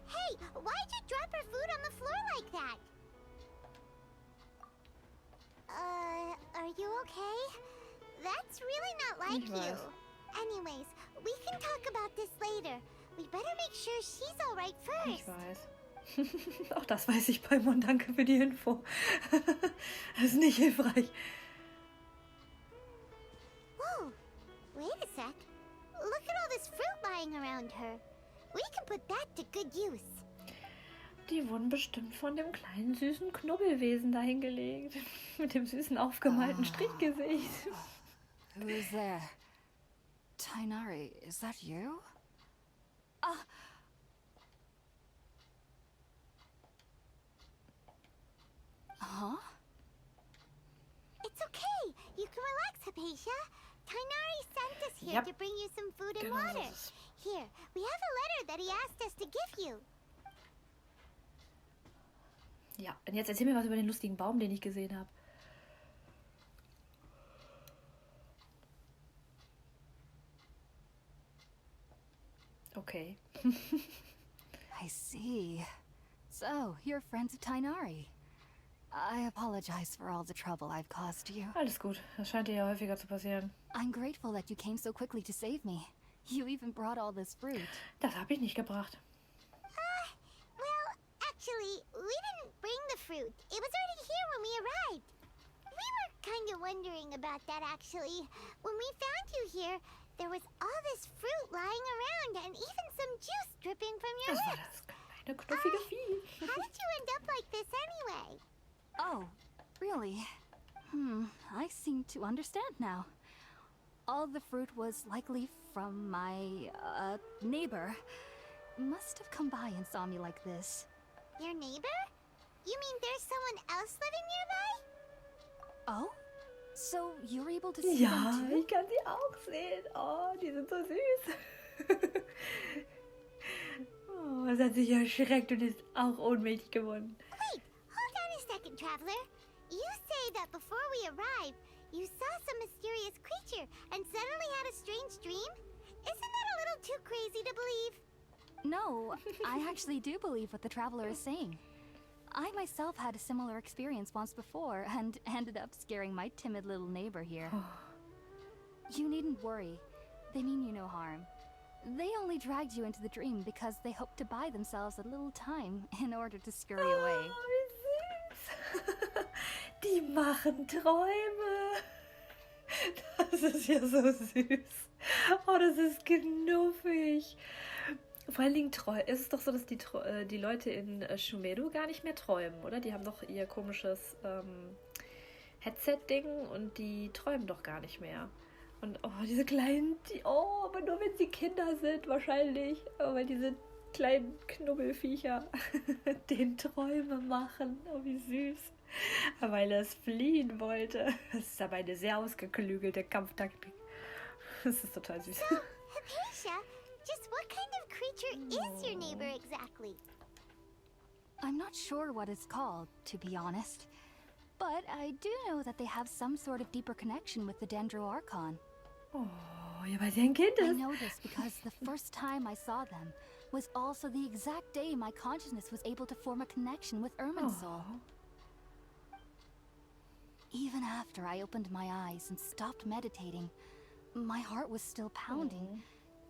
Speaker 5: Hey, why'd you drop her food on the floor like that? Are you okay? That's really not like you. Anyways, we can talk about this later. We better make sure she's alright
Speaker 1: Ich
Speaker 5: first.
Speaker 1: weiß. Auch das weiß ich, Paimon. Danke für die Info. Das ist nicht hilfreich.
Speaker 5: Whoa, wait a sec. Look at all this fruit lying around her. We can put that to good use.
Speaker 1: Die wurden bestimmt von dem kleinen süßen Knubbelwesen dahingelegt. Mit dem süßen aufgemalten Strichgesicht.
Speaker 7: Who is there? Tainari, is that you? Huh?
Speaker 5: It's okay. You can relax, Hypatia. Tainari sent us here
Speaker 1: Yep.
Speaker 5: to bring you some food and
Speaker 1: Genau so
Speaker 5: water.
Speaker 1: ist es.
Speaker 5: Here, we have a letter that he asked us to give you.
Speaker 1: Ja, und jetzt erzähl mir was über den lustigen Baum, den ich gesehen habe. Okay.
Speaker 7: I see. So, you're friends of Tainari. I apologize for all the trouble I've caused you.
Speaker 1: Alles gut. Das scheint dir ja häufiger zu passieren.
Speaker 7: I'm grateful that you came so quickly to save me. You even brought all this fruit.
Speaker 1: Das habe ich nicht gebracht.
Speaker 5: Well, actually, we didn't bring the fruit. It was already here when we arrived. We were kind of wondering about that, actually. When we found you here, there was all this fruit lying around and even some juice dripping from your
Speaker 1: Das war
Speaker 5: lips.
Speaker 1: das kleine knuffige Vieh.
Speaker 5: How did you end up like this anyway?
Speaker 7: Oh, really? I seem to understand now. All the fruit was likely from my, neighbor. Must have come by and saw me like this.
Speaker 5: Your neighbor? You mean there's someone else living nearby?
Speaker 7: Oh? So you're able to see
Speaker 1: Ja,
Speaker 7: them too?
Speaker 1: ich kann sie auch sehen. Oh, die sind so süß. Oh, es hat sich erschreckt und ist auch ohnmächtig geworden.
Speaker 5: Wait, hold on a second, Traveler. You say that before we arrived, you saw some mysterious creature and suddenly had a strange dream? Isn't that a little too crazy to believe?
Speaker 7: No, I actually do believe what the traveler is saying. I myself had a similar experience once before and ended up scaring my timid little neighbor here. You needn't worry. They mean you no harm. They only dragged you into the dream because they hoped to buy themselves a little time in order to scurry away.
Speaker 1: Oh, wie süß. Die machen Träume. Das ist ja so süß. Oh, das ist knuffig. Vor allen Dingen ist es doch so, dass die Leute in Sumeru gar nicht mehr träumen, oder? Die haben doch ihr komisches Headset-Ding und die träumen doch gar nicht mehr. Und oh, diese kleinen, aber nur wenn sie Kinder sind, wahrscheinlich. Oh, weil diese kleinen Knubbelviecher den Träume machen. Oh, wie süß. Weil er es fliehen wollte. Das ist aber eine sehr ausgeklügelte Kampftaktik. Das ist total süß.
Speaker 5: So, Hypatia, just what kind of creature is your neighbor exactly?
Speaker 7: I'm not sure what it's called, to be honest. But I do know that they have some sort of deeper connection with the Dendro Archon.
Speaker 1: Oh, ja, weil sie ein Kind
Speaker 7: I
Speaker 1: ist.
Speaker 7: know this because the first time I saw them was also the exact day my consciousness was able to form a connection with Irmin's soul.
Speaker 1: Oh.
Speaker 7: Even after I opened my eyes and stopped meditating, my heart was still pounding,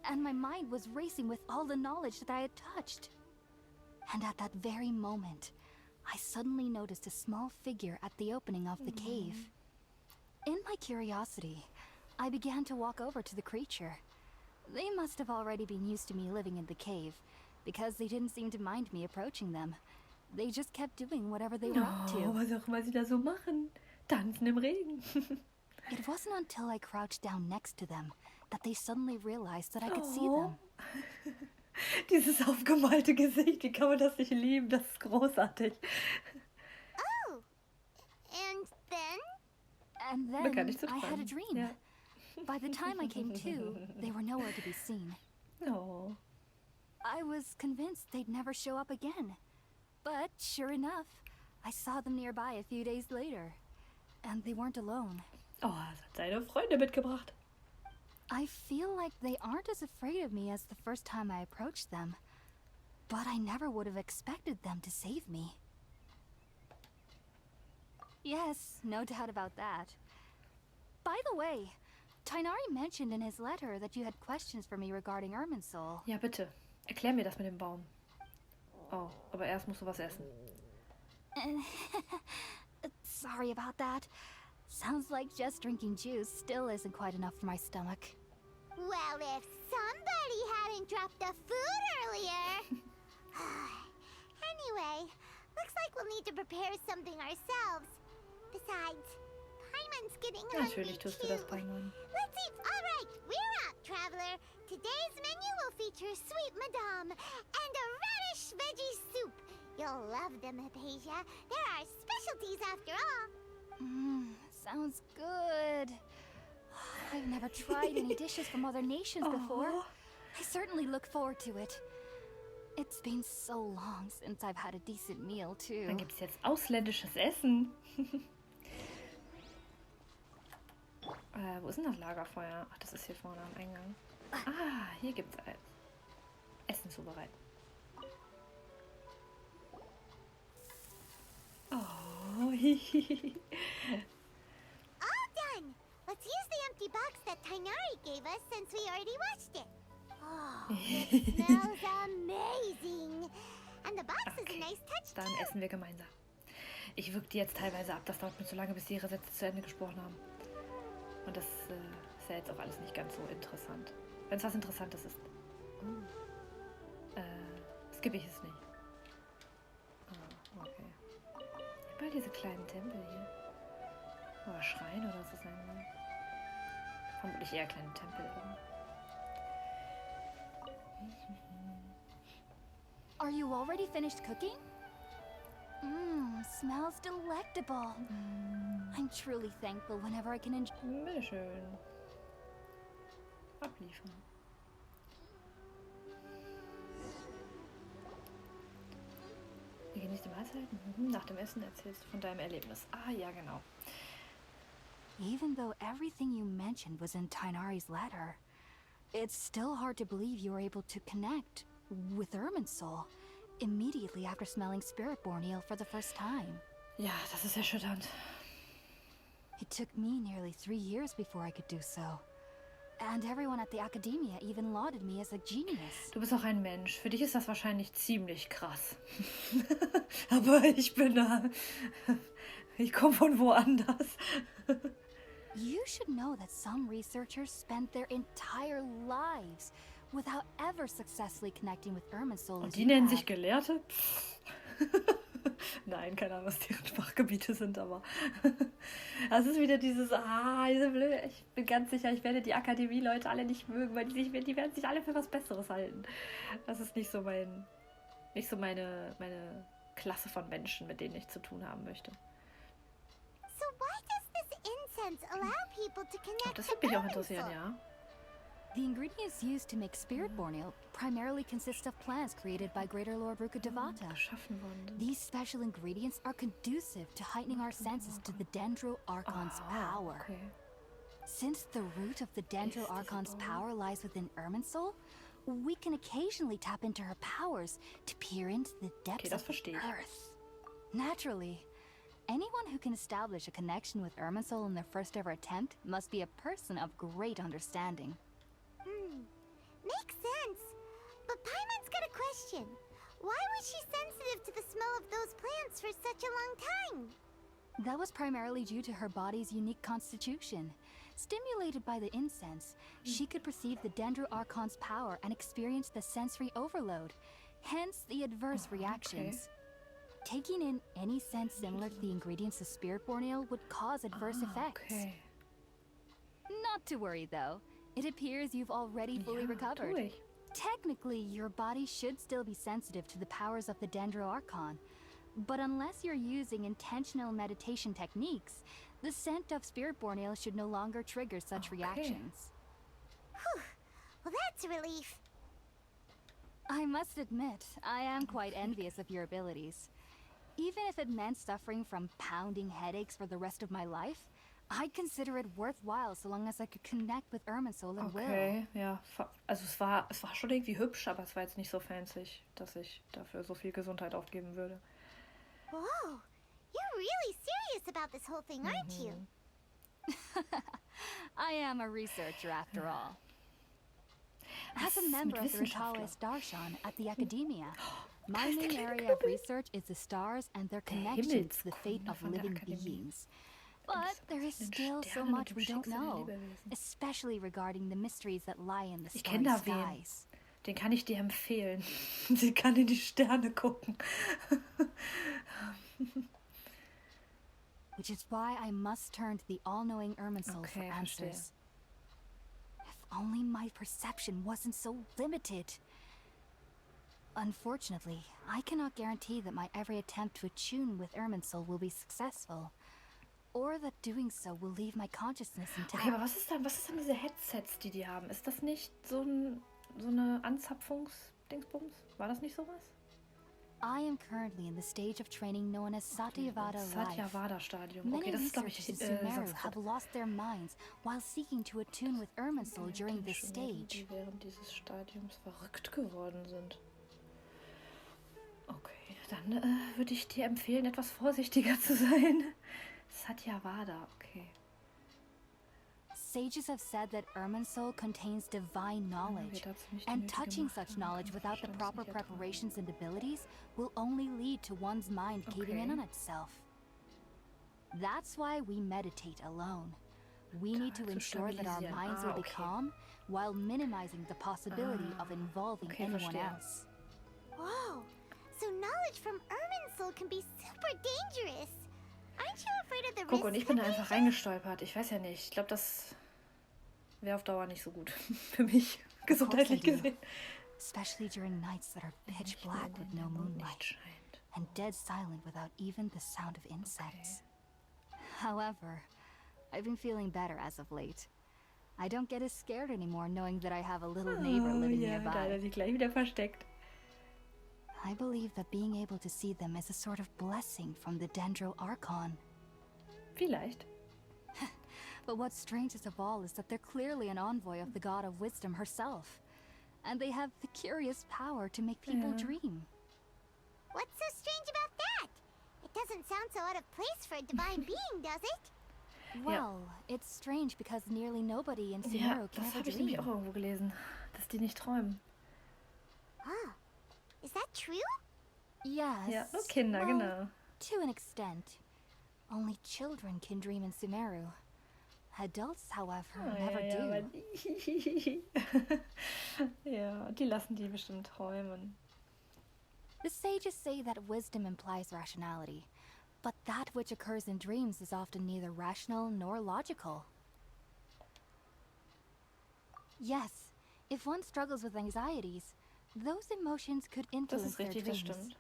Speaker 7: and my mind was racing with all the knowledge that I had touched. And at that very moment, I suddenly noticed a small figure at the opening of the cave. In my curiosity, I began to walk over to the creature. They must have already been used to me living in the cave, because they didn't seem to mind me approaching them. They just kept doing whatever they were up to.
Speaker 1: Was auch immer sie da so machen. Tanzen im Regen.
Speaker 7: It wasn't until I crouched down next to them that they suddenly realized that I could see them.
Speaker 1: Dieses aufgemalte Gesicht, wie kann man das nicht lieben? Das ist großartig.
Speaker 5: Oh, and then?
Speaker 7: And
Speaker 1: Man kann nicht
Speaker 7: then
Speaker 1: so
Speaker 7: I had a
Speaker 1: träumen.
Speaker 7: dream.
Speaker 1: Ja.
Speaker 7: By the time I came to, they were nowhere to be seen.
Speaker 1: Oh.
Speaker 7: I was convinced they'd never show up again. But sure enough, I saw them nearby a few days later. And they weren't alone.
Speaker 1: Oh, es hat seine Freunde mitgebracht.
Speaker 7: I feel like they aren't as afraid of me as the first time I approached them. But I never would have expected them to save me. Yes, no doubt about that. By the way, Tainari mentioned in his letter that you had questions for me regarding Irminsul.
Speaker 1: Ja, bitte. Erklär mir das mit dem Baum. Oh, aber erst musst du was essen.
Speaker 7: Sorry about that. Sounds like just drinking juice still isn't quite enough for my stomach.
Speaker 5: Well, if somebody hadn't dropped the food earlier. Anyway, looks like we'll need to prepare something ourselves. Besides, Paimon's getting hungry
Speaker 1: Natürlich tust du das,
Speaker 5: too.
Speaker 1: Paimon.
Speaker 5: Let's eat. All right, we're out, traveler. Today's menu will feature sweet madame and a radish veggie soup. You'll love them, Hypatia. They're our specialties after all.
Speaker 7: Sounds good. I've never tried any dishes from other nations before. I certainly look forward to it. It's been so long since I've had a decent meal, too.
Speaker 1: Dann gibt's jetzt ausländisches Essen. Wo ist denn das Lagerfeuer? Ach, das ist hier vorne am Eingang. Ah, hier gibt's Essen zubereiten. Oh,
Speaker 5: All done. Let's use the empty box that Tainari gave us since we already washed it. Oh, it smells amazing. And the box is a nice touch
Speaker 1: dann
Speaker 5: too.
Speaker 1: essen wir gemeinsam. Ich wirke die jetzt teilweise ab. Das dauert mir zu lange, bis die ihre Sätze zu Ende gesprochen haben. Und das ist ja jetzt auch alles nicht ganz so interessant. Wenn es was Interessantes ist, skippe ich es nicht. Ah, okay. Überall diese kleinen Tempel hier. Oder Schreine oder so sein will. Vermutlich eher kleine Tempel.
Speaker 7: Are you already finished cooking? Smells delectable. I'm truly thankful whenever I can enjoy.
Speaker 1: Bitteschön. Abliefern. Ihr genießt die Mahlzeit? Nach dem Essen erzählst du von deinem Erlebnis. Ah, ja, genau.
Speaker 7: Even though everything you mentioned was in Tainari's letter, it's still hard to believe you were able to connect with Irminsul immediately after smelling Spiritborn eel for the first time.
Speaker 1: Ja, das ist erschütternd.
Speaker 7: It took me nearly 3 years before I could do so. And everyone at the Academia even lauded me as a genius.
Speaker 1: Du bist auch ein Mensch. Für dich ist das wahrscheinlich ziemlich krass. Aber ich bin da. Ich komme von woanders.
Speaker 7: You should know that some researchers spend their entire lives without ever successfully connecting with Irminsul.
Speaker 1: Und die nennen sich Gelehrte? Nein, keine Ahnung, was deren Fachgebiete sind, aber das ist wieder dieses, diese blöde, ich bin ganz sicher, ich werde die Akademie-Leute alle nicht mögen, weil die werden sich alle für was Besseres halten. Das ist nicht so meine Klasse von Menschen, mit denen ich zu tun haben möchte.
Speaker 5: So why does this incense allow people to connect
Speaker 1: Das
Speaker 5: to
Speaker 1: würde mich auch interessieren,
Speaker 5: Irminsul?
Speaker 1: ja.
Speaker 7: The ingredients used to make Spiritborn eel primarily consist of plants created by Greater Lord Rukkhadevata.
Speaker 1: Geschaffen worden.
Speaker 7: These special ingredients are conducive to heightening our senses to the Dendro Archon's power.
Speaker 1: Okay.
Speaker 7: Since the root of the Dendro Archon's power lies within Irminsul, we can occasionally tap into her powers to peer into the depths
Speaker 1: das
Speaker 7: of the
Speaker 1: verstehe ich.
Speaker 7: earth. Naturally, anyone who can establish a connection with Irminsul in their first ever attempt must be a person of great understanding.
Speaker 5: Makes sense. But Paimon's got a question. Why was she sensitive to the smell of those plants for such a long time?
Speaker 7: That was primarily due to her body's unique constitution. Stimulated by the incense, she could perceive the Dendro-Archon's power and experience the sensory overload, hence the adverse reactions. Taking in any scent similar to the ingredients of Spirit-born ale would cause adverse effects.
Speaker 1: Okay.
Speaker 7: Not to worry though, it appears you've already fully recovered.
Speaker 1: Tu ich.
Speaker 7: Technically, your body should still be sensitive to the powers of the Dendro-Archon, but unless you're using intentional meditation techniques, the scent of Spirit-born ale should no longer trigger such reactions.
Speaker 5: Whew. Well, that's a relief.
Speaker 7: I must admit, I am quite envious of your abilities. Even if it meant suffering from pounding headaches for the rest of my life, I'd consider it worthwhile so long as I could connect with Irminsul and Will.
Speaker 1: Okay, ja. Also es war schon irgendwie hübsch, aber es war jetzt nicht so fancy, dass ich dafür so viel Gesundheit aufgeben würde.
Speaker 5: Whoa, you're really serious about this whole thing, aren't you?
Speaker 7: I am a researcher after all. As a member of the Ritalis Darshan at the Academia, my main area of research is the stars and their connection to the fate of living beings. But there is still so much we don't know, especially regarding the mysteries that lie in the starry skies.
Speaker 1: Den kann ich dir empfehlen. Sie kann in die Sterne gucken.
Speaker 7: Which is why I must turn to the all-knowing Irminsul for answers. If only my perception wasn't so limited. Unfortunately, I cannot guarantee that my every attempt to attune with Irminsul will be successful, or that doing so will leave my consciousness intact.
Speaker 1: Okay, aber was ist dann diese Headsets, die haben? Ist das nicht so eine Anzapfungs-Dingsbums? War das nicht sowas?
Speaker 7: I am currently in the stage of training known as Satyavada life.
Speaker 1: Satyavada-Stadium.
Speaker 7: Many
Speaker 1: Okay, das ist, glaube ich,
Speaker 7: researchers in Sumeru have lost their minds while seeking to attune with Irminsul during this stage.
Speaker 1: Die während dieses Stadiums verrückt geworden sind. Okay, dann würde ich dir empfehlen, etwas vorsichtiger zu sein. Satyavada, okay.
Speaker 7: Sages have said that Irminsul contains divine knowledge, and touching such knowledge without the proper preparations and abilities will only lead to one's mind caving in on itself. That's why we meditate alone. We need to ensure that our minds will be calm while minimizing the possibility of involving anyone else.
Speaker 5: Whoa, so knowledge from Irminsul can be super dangerous. Aren't you afraid of the
Speaker 1: Guck, und
Speaker 5: risks
Speaker 1: ich bin da
Speaker 5: of
Speaker 1: einfach
Speaker 5: Asia?
Speaker 1: reingestolpert. Ich weiß ja nicht. Ich glaube, das wäre auf Dauer nicht so gut für mich, gesundheitlich gesehen.
Speaker 7: Especially during nights that are pitch black with no moonlight, and dead silent without even the sound of insects. However, I've been feeling better as of late. I don't get as scared anymore knowing that I have a little neighbor living
Speaker 1: Da hat
Speaker 7: nearby.
Speaker 1: er sich gleich wieder versteckt.
Speaker 7: I believe that being able to see them is a sort of blessing from the Dendro-Archon.
Speaker 1: Vielleicht.
Speaker 7: But what's strangest of all is that they're clearly an envoy of the god of wisdom herself. And they have the curious power to make people dream.
Speaker 5: What's so strange about that? It doesn't sound so out of place for a divine being, does it?
Speaker 7: Well, it's strange because nearly nobody in
Speaker 1: Ja,
Speaker 7: Sumeru can
Speaker 1: das
Speaker 7: ever
Speaker 1: habe ich nämlich
Speaker 7: dream.
Speaker 1: auch irgendwo gelesen, dass die nicht träumen.
Speaker 5: Ah, is that true?
Speaker 7: Yes.
Speaker 1: Ja, nur Kinder,
Speaker 7: well,
Speaker 1: genau.
Speaker 7: To an extent. Only children can dream in Sumeru. Adults, however, never do.
Speaker 1: Ja, die lassen die bestimmt träumen.
Speaker 7: The sages say that wisdom implies rationality, but that which occurs in dreams is often neither rational nor logical. Yes, if one struggles with anxieties, those emotions could
Speaker 1: Das
Speaker 7: influence
Speaker 1: ist
Speaker 7: their
Speaker 1: richtig, das
Speaker 7: dreams.
Speaker 1: stimmt.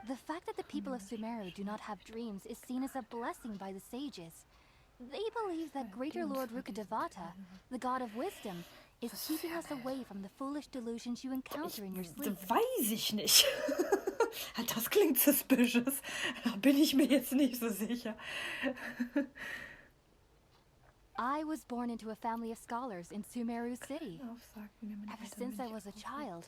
Speaker 7: The fact that the people of Sumeru do not have dreams is seen as a blessing by the sages. They believe that Greater Lord Rukkhadevata, the god of wisdom, is keeping us away from the foolish delusions you encounter in your sleep.
Speaker 1: Weiß ich nicht. Das klingt suspicious. Da bin ich mir jetzt nicht so sicher.
Speaker 7: I was born into a family of scholars in Sumeru City. Ever since I was a child,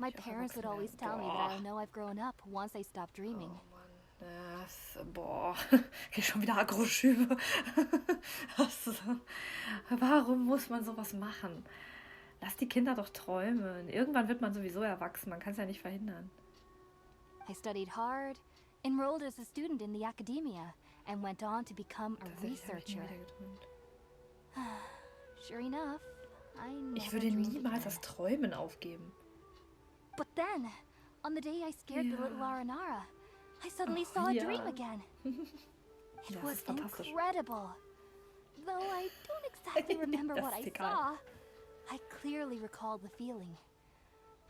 Speaker 7: my parents would always tell me that I'll know I've grown up once I stop dreaming.
Speaker 1: Boah, hier schon wieder Agroschübe. Warum muss man sowas machen? Lass die Kinder doch träumen. Irgendwann wird man sowieso erwachsen, man kann es ja nicht verhindern.
Speaker 7: I studied hard, enrolled as a student in the academia, and went on to become a researcher. Sure enough, I
Speaker 1: Ich
Speaker 7: never
Speaker 1: würde
Speaker 7: dreamed
Speaker 1: niemals
Speaker 7: again.
Speaker 1: das Träumen aufgeben.
Speaker 7: But then, on the day I scared the little Aranara, I suddenly
Speaker 1: Oh,
Speaker 7: saw a
Speaker 1: ja.
Speaker 7: dream again. It
Speaker 1: Ja, das
Speaker 7: was
Speaker 1: ist fantastisch.
Speaker 7: incredible. Though I don't exactly remember
Speaker 1: Das
Speaker 7: what I
Speaker 1: ist egal.
Speaker 7: saw, I clearly recall the feeling.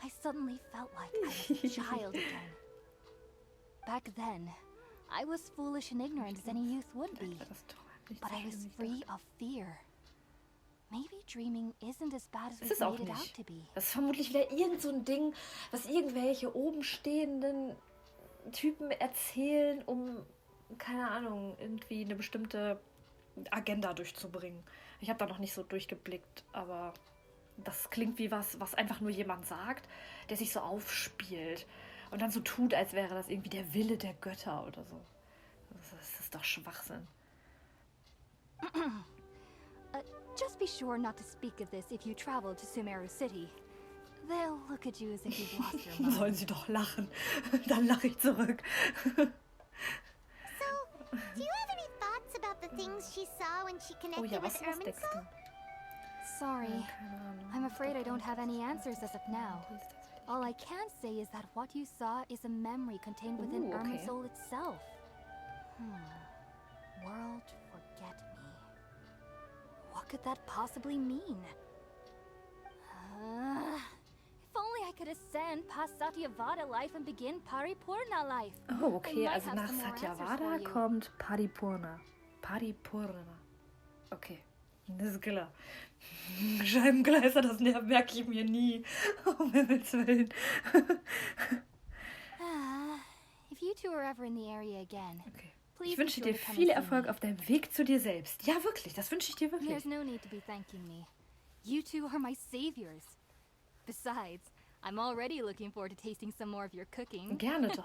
Speaker 7: I suddenly felt like I was a child again. Back then, I was foolish and ignorant as any youth would be,
Speaker 1: Das Träumen nicht
Speaker 7: but
Speaker 1: so
Speaker 7: I was
Speaker 1: schlimm, wie
Speaker 7: free
Speaker 1: ich
Speaker 7: of fear. Maybe dreaming isn't as bad as
Speaker 1: Das
Speaker 7: we've
Speaker 1: ist auch
Speaker 7: made it out
Speaker 1: nicht.
Speaker 7: to be.
Speaker 1: Das ist vermutlich wieder irgend so ein Ding, was irgendwelche oben stehenden Typen erzählen, um, keine Ahnung, irgendwie eine bestimmte Agenda durchzubringen. Ich habe da noch nicht so durchgeblickt, aber das klingt wie was einfach nur jemand sagt, der sich so aufspielt und dann so tut, als wäre das irgendwie der Wille der Götter oder so. Das ist doch Schwachsinn.
Speaker 7: Just be sure not to speak of this if you travel to Sumeru City. They'll look at you as if you've lost your mind.
Speaker 1: Sollen sie doch lachen. Dann lache ich zurück.
Speaker 5: So, do you have any thoughts about the things she saw when she
Speaker 1: Oh
Speaker 5: connected
Speaker 1: ja,
Speaker 5: with
Speaker 1: was
Speaker 5: Irminsul?
Speaker 1: denkst du?
Speaker 7: Sorry,
Speaker 1: Keine Ahnung.
Speaker 7: I'm afraid I don't have any answers as of now. All I can say is that what you saw is a memory contained within
Speaker 1: Ooh, okay.
Speaker 7: Irminsul itself. World forget me. What could that possibly mean? If only I could ascend past Satyavada life and begin Paripurna life.
Speaker 1: Oh, okay,
Speaker 7: I might
Speaker 1: also
Speaker 7: have
Speaker 1: nach
Speaker 7: some more answers
Speaker 1: Satyavada
Speaker 7: for you.
Speaker 1: kommt Paripurna. Paripurna. Okay, das ist klar. Scheibengleiser, das merke ich mir nie. Um Himmels Willen.
Speaker 7: If you two are ever in the area again,
Speaker 1: Okay.
Speaker 7: please
Speaker 1: Ich
Speaker 7: be
Speaker 1: wünsche
Speaker 7: sure
Speaker 1: dir
Speaker 7: to come
Speaker 1: viel
Speaker 7: and see
Speaker 1: Erfolg
Speaker 7: me.
Speaker 1: auf deinem Weg zu dir selbst. Ja, wirklich, das wünsche ich dir wirklich.
Speaker 7: There's no need to be thanking me. You two are my saviors. Besides, I'm already looking forward to tasting some more of your cooking.
Speaker 1: Gerne doch.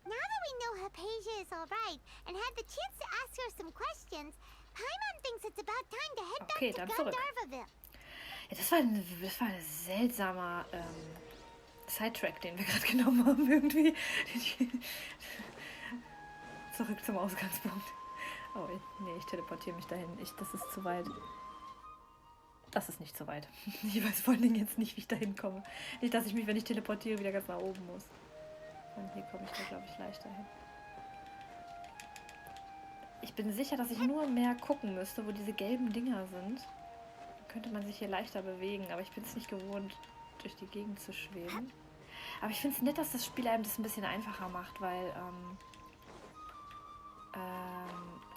Speaker 5: Now that we know Hypatia is alright and had the chance to ask her some questions, Paimon thinks it's about time to head
Speaker 1: Okay,
Speaker 5: back
Speaker 1: dann
Speaker 5: to
Speaker 1: zurück.
Speaker 5: Gandharvaville.
Speaker 1: Ja, das war ein seltsamer Sidetrack, den wir gerade genommen haben, irgendwie. Zurück zum Ausgangspunkt. Oh, nee, ich teleportiere mich dahin. Das ist zu weit. Das ist nicht zu weit. Ich weiß vor allen Dingen jetzt nicht, wie ich dahin komme. Nicht, dass ich mich, wenn ich teleportiere, wieder ganz nach oben muss. Und hier komme ich da, glaube ich, leichter hin. Ich bin sicher, dass ich nur mehr gucken müsste, wo diese gelben Dinger sind. Dann könnte man sich hier leichter bewegen, aber ich bin es nicht gewohnt, durch die Gegend zu schweben. Aber ich finde es nett, dass das Spiel einem das ein bisschen einfacher macht, weil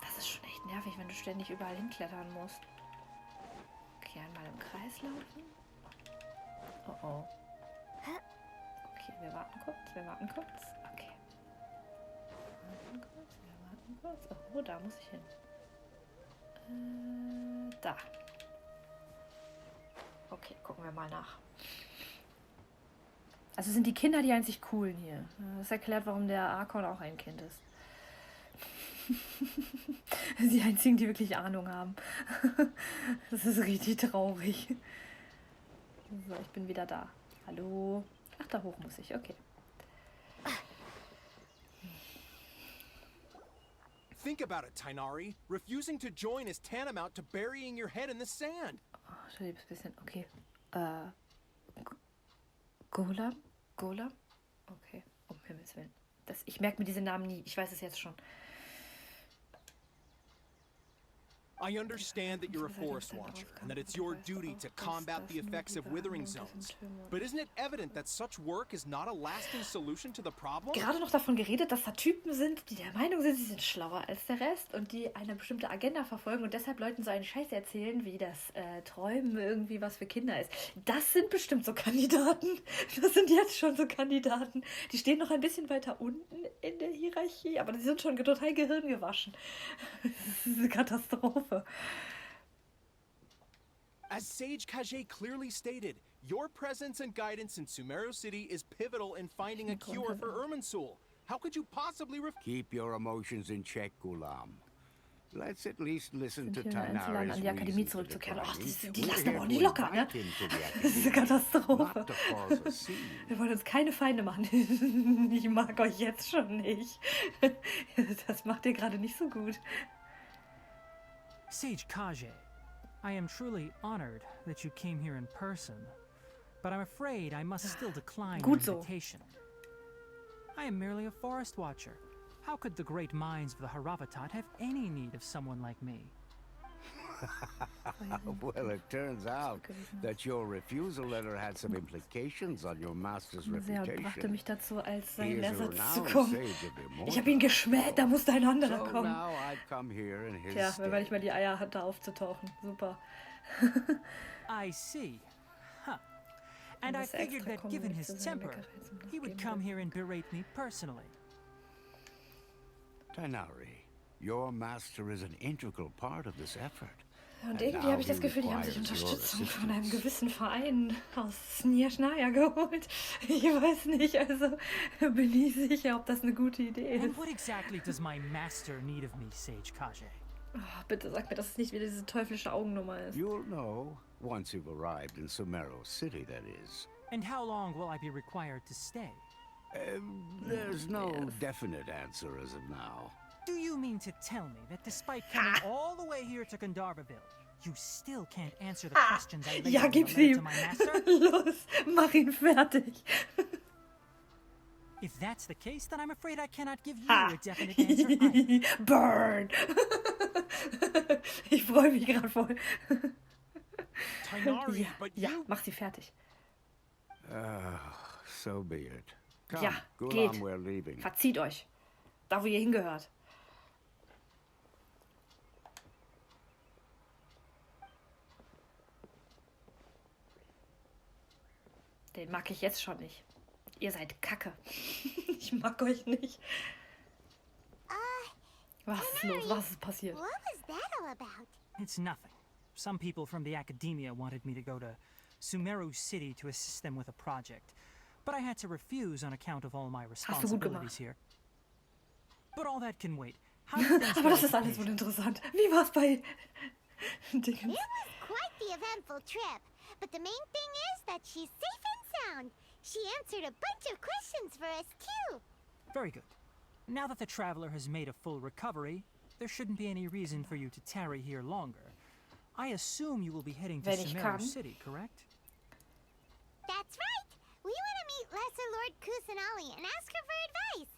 Speaker 1: das ist schon echt nervig, wenn du ständig überall hinklettern musst. Okay, einmal im Kreis laufen. Oh oh. Okay, wir warten kurz, Okay. Wir warten kurz. Oh, da muss ich hin. Da. Okay, gucken wir mal nach. Also sind die Kinder die einzig coolen hier. Das erklärt, warum der Archon auch ein Kind ist. Die einzigen, die wirklich Ahnung haben. Das ist richtig traurig. So, ich bin wieder da. Hallo. Ach, da hoch muss ich. Okay.
Speaker 9: Think about it, Tainari. Refusing to join is tantamount to burying your head in the sand.
Speaker 1: Oh, du liebes bisschen. Okay. Golam? Golam? Okay. Um Himmels Willen. Ich merke mir diese Namen nie. Ich weiß es jetzt schon.
Speaker 9: I understand that you're a forest watcher and that it's your duty to combat the effects of withering zones. But isn't it evident that such work is not a lasting solution to the problem?
Speaker 1: Gerade noch davon geredet, dass da Typen sind, die der Meinung sind, sie sind schlauer als der Rest und die eine bestimmte Agenda verfolgen und deshalb Leuten so einen Scheiß erzählen, wie das Träumen irgendwie was für Kinder ist. Das sind bestimmt so Kandidaten. Das sind jetzt schon so Kandidaten. Die stehen noch ein bisschen weiter unten in der Hierarchie, aber die sind schon total gehirngewaschen. Das ist eine Katastrophe.
Speaker 9: As Sage Kage clearly stated, your presence and guidance in Sumeru City is pivotal in finding a cure for Irminsul. How could you possibly
Speaker 8: Keep your emotions in check, Gulam. Let's at least listen to
Speaker 1: Vielen Dank, einzuladen, an
Speaker 8: Tainari's
Speaker 1: die Akademie
Speaker 8: reason for
Speaker 1: zurückzukehren. Ach,
Speaker 8: declining.
Speaker 1: die
Speaker 8: We're
Speaker 1: lassen
Speaker 8: here
Speaker 1: aber auch
Speaker 8: to
Speaker 1: nicht locker, ne?
Speaker 8: invite him to the
Speaker 1: Das ist eine
Speaker 8: Academia,
Speaker 1: Katastrophe.
Speaker 8: not to cause a scene.
Speaker 1: Wir wollen uns keine Feinde machen. Ich mag euch jetzt schon nicht. Das macht ihr gerade nicht so gut.
Speaker 3: Sage Kage, I am truly honored that you came here in person, but I'm afraid I must still decline your
Speaker 1: Gut so.
Speaker 3: invitation. I am merely a forest watcher. How could the great minds of the Haravatat have any need of someone like me?
Speaker 8: Well, it turns out that your refusal letter had some implications on your master's
Speaker 1: Er brachte
Speaker 8: reputation.
Speaker 1: mich dazu, als
Speaker 8: He
Speaker 1: sein
Speaker 8: is a
Speaker 1: Ersatz zu
Speaker 8: renowned
Speaker 1: kommen.
Speaker 8: sage of
Speaker 1: Ich habe ihn geschmäht, da musste ein anderer
Speaker 8: So
Speaker 1: kommen.
Speaker 8: now I've come here in his
Speaker 1: Tja, wenn man nicht mal
Speaker 8: stead.
Speaker 1: die Eier hat, da aufzutauchen. Super.
Speaker 3: I see. Huh. And I
Speaker 1: muss er
Speaker 3: figured
Speaker 1: extra
Speaker 3: that
Speaker 1: kommen,
Speaker 3: given
Speaker 1: wenn ich
Speaker 3: his
Speaker 1: zu seiner
Speaker 3: temper,
Speaker 1: Bäckerei zum
Speaker 3: he would
Speaker 1: Nachgeben
Speaker 3: come
Speaker 1: will.
Speaker 3: here and berate me personally.
Speaker 8: Tainari, your master is an integral part of this effort.
Speaker 1: Und irgendwie habe ich das Gefühl, die haben sich Unterstützung von einem gewissen Verein aus Snierschnaya geholt. Ich weiß nicht, also bin ich sicher, ob das eine gute Idee
Speaker 3: And
Speaker 1: ist.
Speaker 3: what exactly does my master need of me, Sage Kage?
Speaker 1: Oh, bitte sag mir, dass es nicht wieder diese teuflische Augennummer ist.
Speaker 8: You'll know once you've arrived in Sumeru City, that is.
Speaker 3: And how long will I be required to stay?
Speaker 8: There's no definite answer as of now.
Speaker 3: Do you mean to tell me that despite coming all the way here to Gandharvaville, you still can't answer the questions I laid
Speaker 1: Ja,
Speaker 3: in the
Speaker 1: gib
Speaker 3: letter
Speaker 1: ihm.
Speaker 3: to my master?
Speaker 1: Los, mach ihn fertig.
Speaker 3: If that's the case, then I'm afraid I cannot give you a definite answer either.
Speaker 1: Burn. Ich freue mich gerade voll.
Speaker 9: Tainari,
Speaker 1: Ja,
Speaker 9: but
Speaker 1: ja,
Speaker 9: you...
Speaker 1: mach sie fertig.
Speaker 8: So be it. Come,
Speaker 1: Ja,
Speaker 8: go
Speaker 1: geht.
Speaker 8: on, we're leaving.
Speaker 1: Verzieht euch. Da, wo ihr hingehört. Den mag ich jetzt schon nicht. Ihr seid Kacke. Ich mag euch nicht. Was ist los? Was ist passiert?
Speaker 5: What was that all about?
Speaker 3: It's nothing. Some people from the academia wanted me to go to Sumeru City to assist them with a project, but I had to refuse on account of all my
Speaker 1: du gut
Speaker 3: responsibilities
Speaker 1: gemacht.
Speaker 3: here. But all that can wait. How do things
Speaker 1: Aber
Speaker 3: go
Speaker 1: das
Speaker 3: with
Speaker 1: ist alles
Speaker 3: Asia?
Speaker 1: wohl interessant. Wie war's bei Dingens?
Speaker 5: It was quite the eventful trip, but the main thing is that she's safe and sound. She answered a bunch of questions for us too.
Speaker 3: Very good. Now that the traveler has made a full recovery, there shouldn't be any reason for you to tarry here longer. I assume you will be heading to
Speaker 1: Wenn ich
Speaker 3: Sumeru
Speaker 1: kann.
Speaker 3: City, correct?
Speaker 5: That's right. We want to meet Lesser Lord Kusanali and ask her for advice.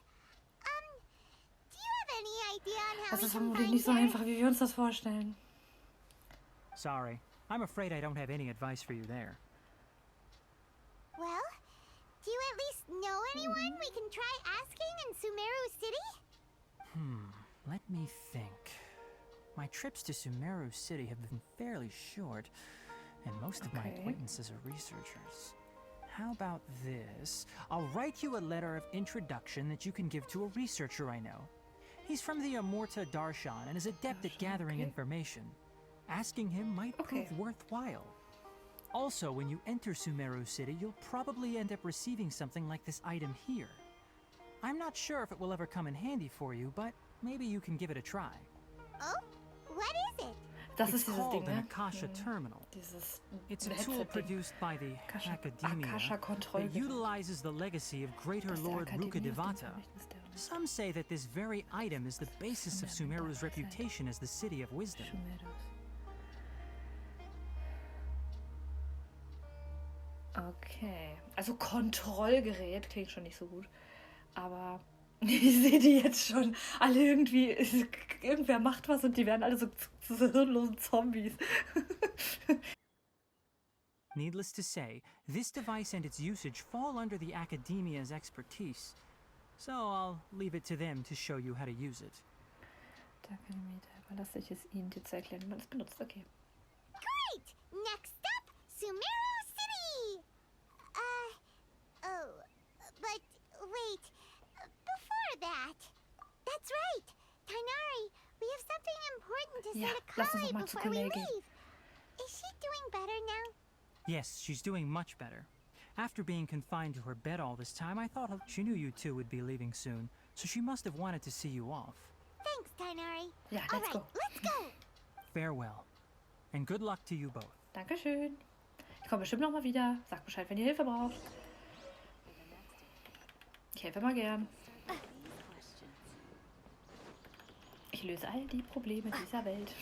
Speaker 5: Do you have any idea on how
Speaker 1: Das
Speaker 5: we
Speaker 1: ist
Speaker 5: can
Speaker 1: vermutlich
Speaker 5: find
Speaker 1: nicht so
Speaker 5: her?
Speaker 1: einfach, wie wir uns das vorstellen.
Speaker 3: Sorry. I'm afraid I don't have any advice for you there.
Speaker 5: Well, do you at least know anyone we can try asking in Sumeru City?
Speaker 3: Let me think. My trips to Sumeru City have been fairly short, and most of my
Speaker 1: Okay.
Speaker 3: acquaintances are researchers. How about this? I'll write you a letter of introduction that you can give to a researcher I know. He's from the Amorta Darshan and is adept at gathering
Speaker 1: okay.
Speaker 3: information. Asking him might
Speaker 1: Okay.
Speaker 3: prove worthwhile. Also, when you enter Sumeru City, you'll probably end up receiving something like this item here. I'm not sure if it will ever come in handy for you, but maybe you can give it a try.
Speaker 5: Oh, what is it?
Speaker 1: Das
Speaker 3: It's
Speaker 1: ist dieses Ding,
Speaker 3: called an
Speaker 1: ne?
Speaker 3: Akasha Terminal.
Speaker 1: Dieses
Speaker 3: It's a
Speaker 1: Headset-Ding.
Speaker 3: tool produced by the
Speaker 1: Akasha-
Speaker 3: Academia that
Speaker 1: Akasha-Kontrollgerät.
Speaker 3: utilizes the legacy of Greater
Speaker 1: Das der
Speaker 3: Lord
Speaker 1: Akademie auf dem
Speaker 3: Rukadevata.
Speaker 1: Vermächtnis der
Speaker 3: Some say that this very item is the basis of Sumeru's reputation as the city of wisdom.
Speaker 1: Sumerus. Okay. Also Kontrollgerät klingt schon nicht so gut. Aber ich sehe die jetzt schon alle irgendwie. Irgendwer macht was und die werden alle so zu hirnlosen Zombies.
Speaker 3: Needless to say, this device and its usage fall under the Academia's expertise. So I'll leave it to them to show you how to use it.
Speaker 1: Da überlasse ich es Ihnen, dir zu erklären, wie man es benutzt. Okay.
Speaker 5: Great! Next up, Sumeru City! Oh, but wait, before that. That's right! Tainari, we have something important to
Speaker 1: Ja,
Speaker 5: say to
Speaker 1: lass uns
Speaker 5: Kali
Speaker 1: noch mal zu
Speaker 5: before we
Speaker 1: Kale gehen.
Speaker 5: leave. Is she doing better now?
Speaker 3: Yes, she's doing much better. After being confined to her bed all this time, I thought she knew you two would be leaving soon, so she must have wanted to see you off.
Speaker 5: Thanks, Tainari.
Speaker 1: Ja,
Speaker 5: All
Speaker 1: let's
Speaker 5: right,
Speaker 1: go.
Speaker 5: let's go.
Speaker 3: Farewell. And good luck to you both.
Speaker 1: Dankeschön. Ich komme bestimmt nochmal wieder. Sag Bescheid, wenn ihr Hilfe braucht. Ich helfe mal gern. Ich löse all die Probleme dieser Welt.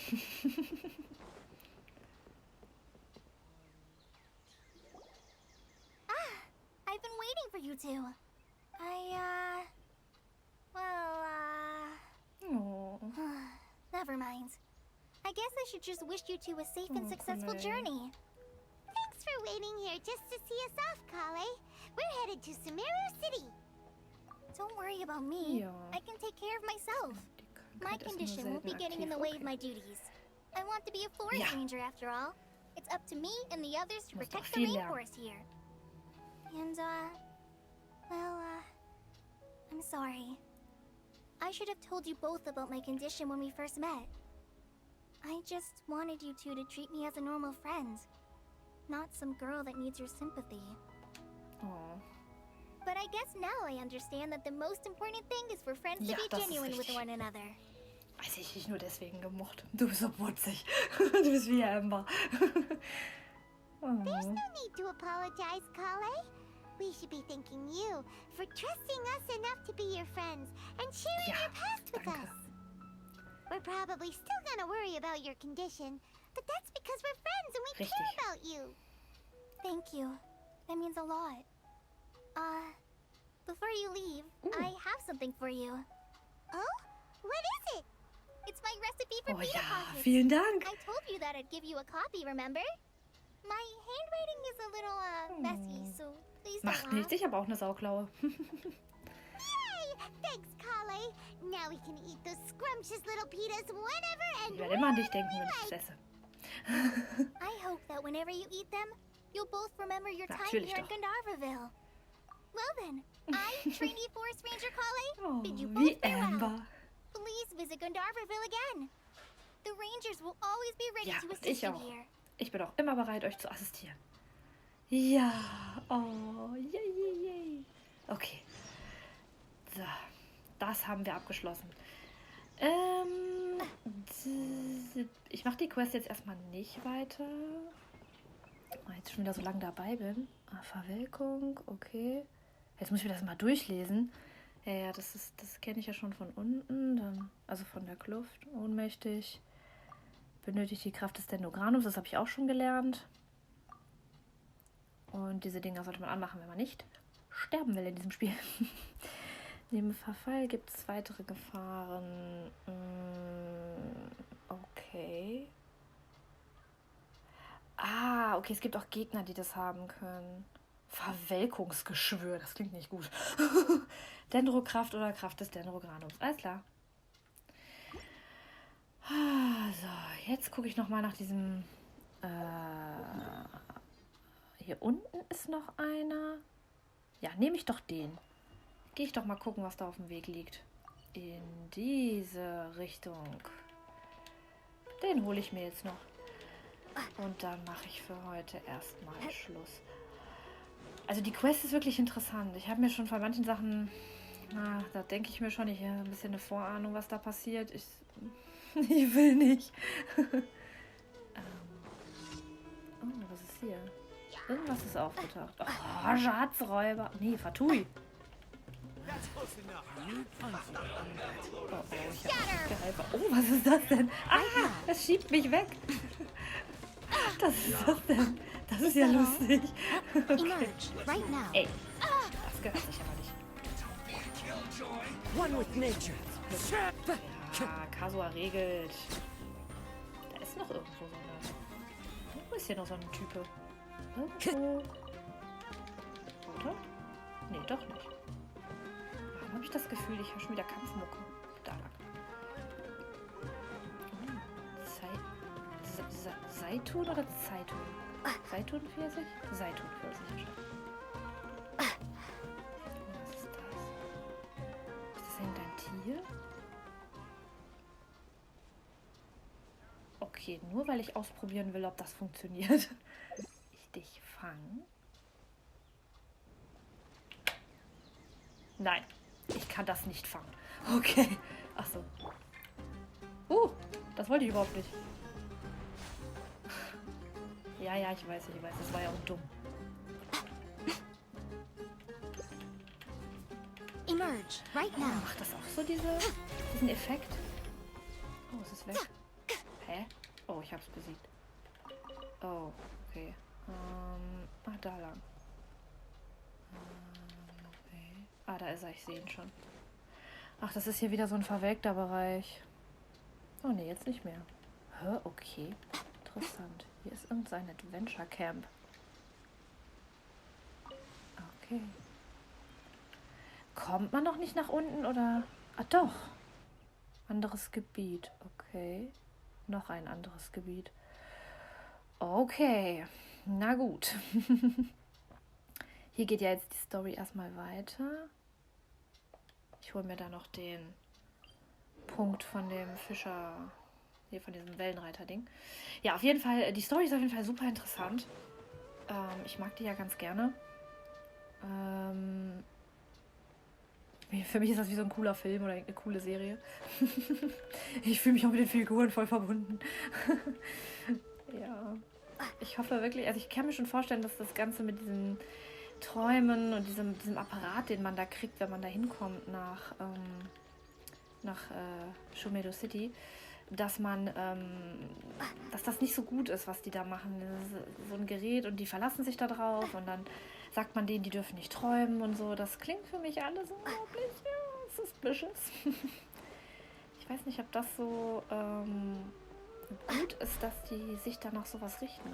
Speaker 5: I've been waiting for you two.
Speaker 1: Oh.
Speaker 5: Never mind. I guess I should just wish you two a safe and successful
Speaker 1: Kale.
Speaker 5: journey. Thanks for waiting here just to see us off, Kale. We're headed to Sumeru City. Don't worry about me.
Speaker 1: Ja.
Speaker 5: I can take care of myself.
Speaker 1: Die
Speaker 5: My
Speaker 1: Krankheit ist nur
Speaker 5: condition won't be
Speaker 1: selten
Speaker 5: getting in the
Speaker 1: aktiv.
Speaker 5: way
Speaker 1: Okay.
Speaker 5: of my duties. I want to be a forest
Speaker 1: Ja.
Speaker 5: ranger after all. It's up to me and the others to
Speaker 1: Muss noch
Speaker 5: protect the
Speaker 1: viel lernen.
Speaker 5: rainforest here. And, I'm sorry. I should have told you both about my condition when we first met. I just wanted you two to treat me as a normal friend, not some girl that needs your sympathy.
Speaker 1: Oh.
Speaker 5: But I guess now I understand that the most important thing is for friends
Speaker 1: Ja,
Speaker 5: to be
Speaker 1: das ist
Speaker 5: genuine with
Speaker 1: richtig.
Speaker 5: one another.
Speaker 1: Also ich dich nur deswegen gemocht. Du bist so putzig. Du bist wie Amber. Oh.
Speaker 5: There's no need to apologize, Kale. We should be thanking you for trusting us enough to be your friends and sharing
Speaker 1: Ja,
Speaker 5: your past with
Speaker 1: danke.
Speaker 5: us. We're probably still gonna worry about your condition, but that's because we're friends and we care
Speaker 1: Richtig.
Speaker 5: about you. Thank you. That means a lot. Before you leave, I have something for you. Oh? What is it? It's my recipe for
Speaker 1: Oh
Speaker 5: pita
Speaker 1: ja,
Speaker 5: pockets.
Speaker 1: vielen Dank.
Speaker 5: I told you that I'd give you a copy, remember? My handwriting is a little, messy, so please don't
Speaker 1: Macht
Speaker 5: laugh.
Speaker 1: nichts, ich habe auch eine Sauklaue.
Speaker 5: Yay! Thanks, Kale. Now we can eat those scrumptious little pitas whenever and
Speaker 1: Ich werde immer an dich
Speaker 5: wherever
Speaker 1: denken, wenn
Speaker 5: we
Speaker 1: ich es
Speaker 5: like.
Speaker 1: esse.
Speaker 5: I hope that whenever you eat them, you'll both remember your time
Speaker 1: Natürlich
Speaker 5: here in
Speaker 1: doch.
Speaker 5: Gandharville. Well then, I, trainee forest ranger Kale,
Speaker 1: Oh,
Speaker 5: bid you
Speaker 1: wie
Speaker 5: both farewell.
Speaker 1: Amber.
Speaker 5: Please visit Gandharville again. The rangers will always be ready
Speaker 1: Ja,
Speaker 5: to
Speaker 1: und
Speaker 5: assist
Speaker 1: ich
Speaker 5: you
Speaker 1: auch.
Speaker 5: here.
Speaker 1: Ich bin auch immer bereit, euch zu assistieren. Ja. Oh, yay, yay, yay. Okay. So. Das haben wir abgeschlossen. Ich mache die Quest jetzt erstmal nicht weiter. Weil ich schon wieder so lange dabei bin. Verwelkung, okay. Jetzt muss ich mir das mal durchlesen. Ja, das kenne ich ja schon von unten. Dann, also von der Kluft. Ohnmächtig. Benötigt die Kraft des Dendrogranums. Das habe ich auch schon gelernt. Und diese Dinger sollte man anmachen, wenn man nicht sterben will in diesem Spiel. Neben Verfall gibt es weitere Gefahren. Okay. Ah, okay, es gibt auch Gegner, die das haben können. Verwelkungsgeschwür, das klingt nicht gut. Dendrokraft oder Kraft des Dendrogranums. Alles klar. So, jetzt gucke ich nochmal nach diesem... hier unten ist noch einer. Ja, nehme ich doch den. Gehe ich doch mal gucken, was da auf dem Weg liegt. In diese Richtung. Den hole ich mir jetzt noch. Und dann mache ich für heute erstmal Schluss. Also die Quest ist wirklich interessant. Ich habe mir schon von manchen Sachen, da denke ich mir schon, ich habe ein bisschen eine Vorahnung, was da passiert. Ich will nicht. Oh, was ist hier? Irgendwas ist aufgetaucht. Oh, Schatzräuber. Nee, Fatui. Oh, ich hab gehalten. Oh, was ist das denn? Ah, es schiebt mich weg. Was ist das denn? Das ist ja lustig. Okay.
Speaker 7: Right now.
Speaker 1: Ey, das gehört sich aber nicht.
Speaker 6: One with nature.
Speaker 1: Ja, Kasua regelt. Da ist noch irgendwo so eine... Wo ist hier noch so ein Type? Irgendwo... Oder? Nee, doch nicht. Warum habe ich das Gefühl, ich höre schon wieder Kampfmucke? Da lang. Seitun oder Zeitun? Seitun-Pfirsich? Seitun-Pfirsich. Was ist das? Ist das irgendein Tier? Okay, nur weil ich ausprobieren will, ob das funktioniert. Ich dich fange. Nein, ich kann das nicht fangen. Okay. Achso. Das wollte ich überhaupt nicht. Ja, ich weiß. Das war ja auch dumm.
Speaker 5: Emerge right now.
Speaker 1: Macht das auch so diesen Effekt? Oh, es ist weg. Hä? Oh, ich hab's besiegt. Oh, okay. Da lang. Okay. Da ist er, ich sehe ihn schon. Ach, das ist hier wieder so ein verwelkter Bereich. Oh ne, jetzt nicht mehr. Hä, okay. Interessant. Hier ist irgendein Adventure Camp. Okay. Kommt man noch nicht nach unten oder... Ah, doch. Anderes Gebiet. Okay. Noch ein anderes Gebiet. Okay. Na gut. Hier geht ja jetzt die Story erstmal weiter. Ich hole mir da noch den Punkt von dem Fischer... Hier von diesem Wellenreiter-Ding. Ja, auf jeden Fall, die Story ist auf jeden Fall super interessant. Ich mag die ja ganz gerne. Für mich ist das wie so ein cooler Film oder eine coole Serie. Ich fühle mich auch mit den Figuren voll verbunden. Ja. Ich hoffe wirklich, also ich kann mir schon vorstellen, dass das Ganze mit diesen Träumen und diesem Apparat, den man da kriegt, wenn man da hinkommt nach Sumeru City, dass das nicht so gut ist, was die da machen. Das ist so ein Gerät und die verlassen sich da drauf und dann sagt man denen, die dürfen nicht träumen und so. Das klingt für mich alles unglaublich suspicious. Ich weiß nicht, ob das so gut ist, dass die sich da nach sowas richten.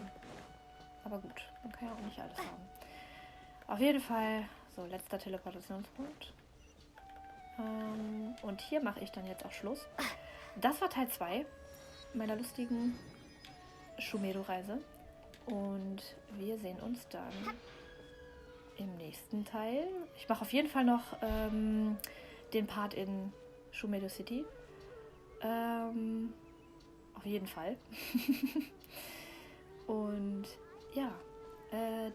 Speaker 1: Aber gut, man kann ja auch nicht alles haben. Auf jeden Fall, so, letzter Teleportationspunkt. Und hier mache ich dann jetzt auch Schluss. Das war Teil 2 meiner lustigen Sumeru-Reise. Und wir sehen uns dann im nächsten Teil. Ich mache auf jeden Fall noch den Part in Sumeru City. Auf jeden Fall. Und ja,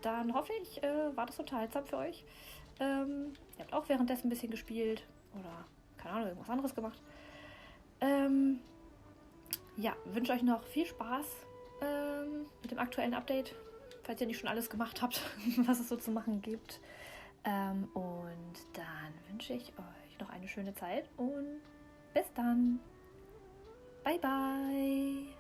Speaker 1: dann hoffe ich, war das unterhaltsam für euch. Ihr habt auch währenddessen ein bisschen gespielt oder, keine Ahnung, irgendwas anderes gemacht. Ja, wünsche euch noch viel Spaß mit dem aktuellen Update, falls ihr nicht schon alles gemacht habt, was es so zu machen gibt. Und dann wünsche ich euch noch eine schöne Zeit und bis dann. Bye, bye.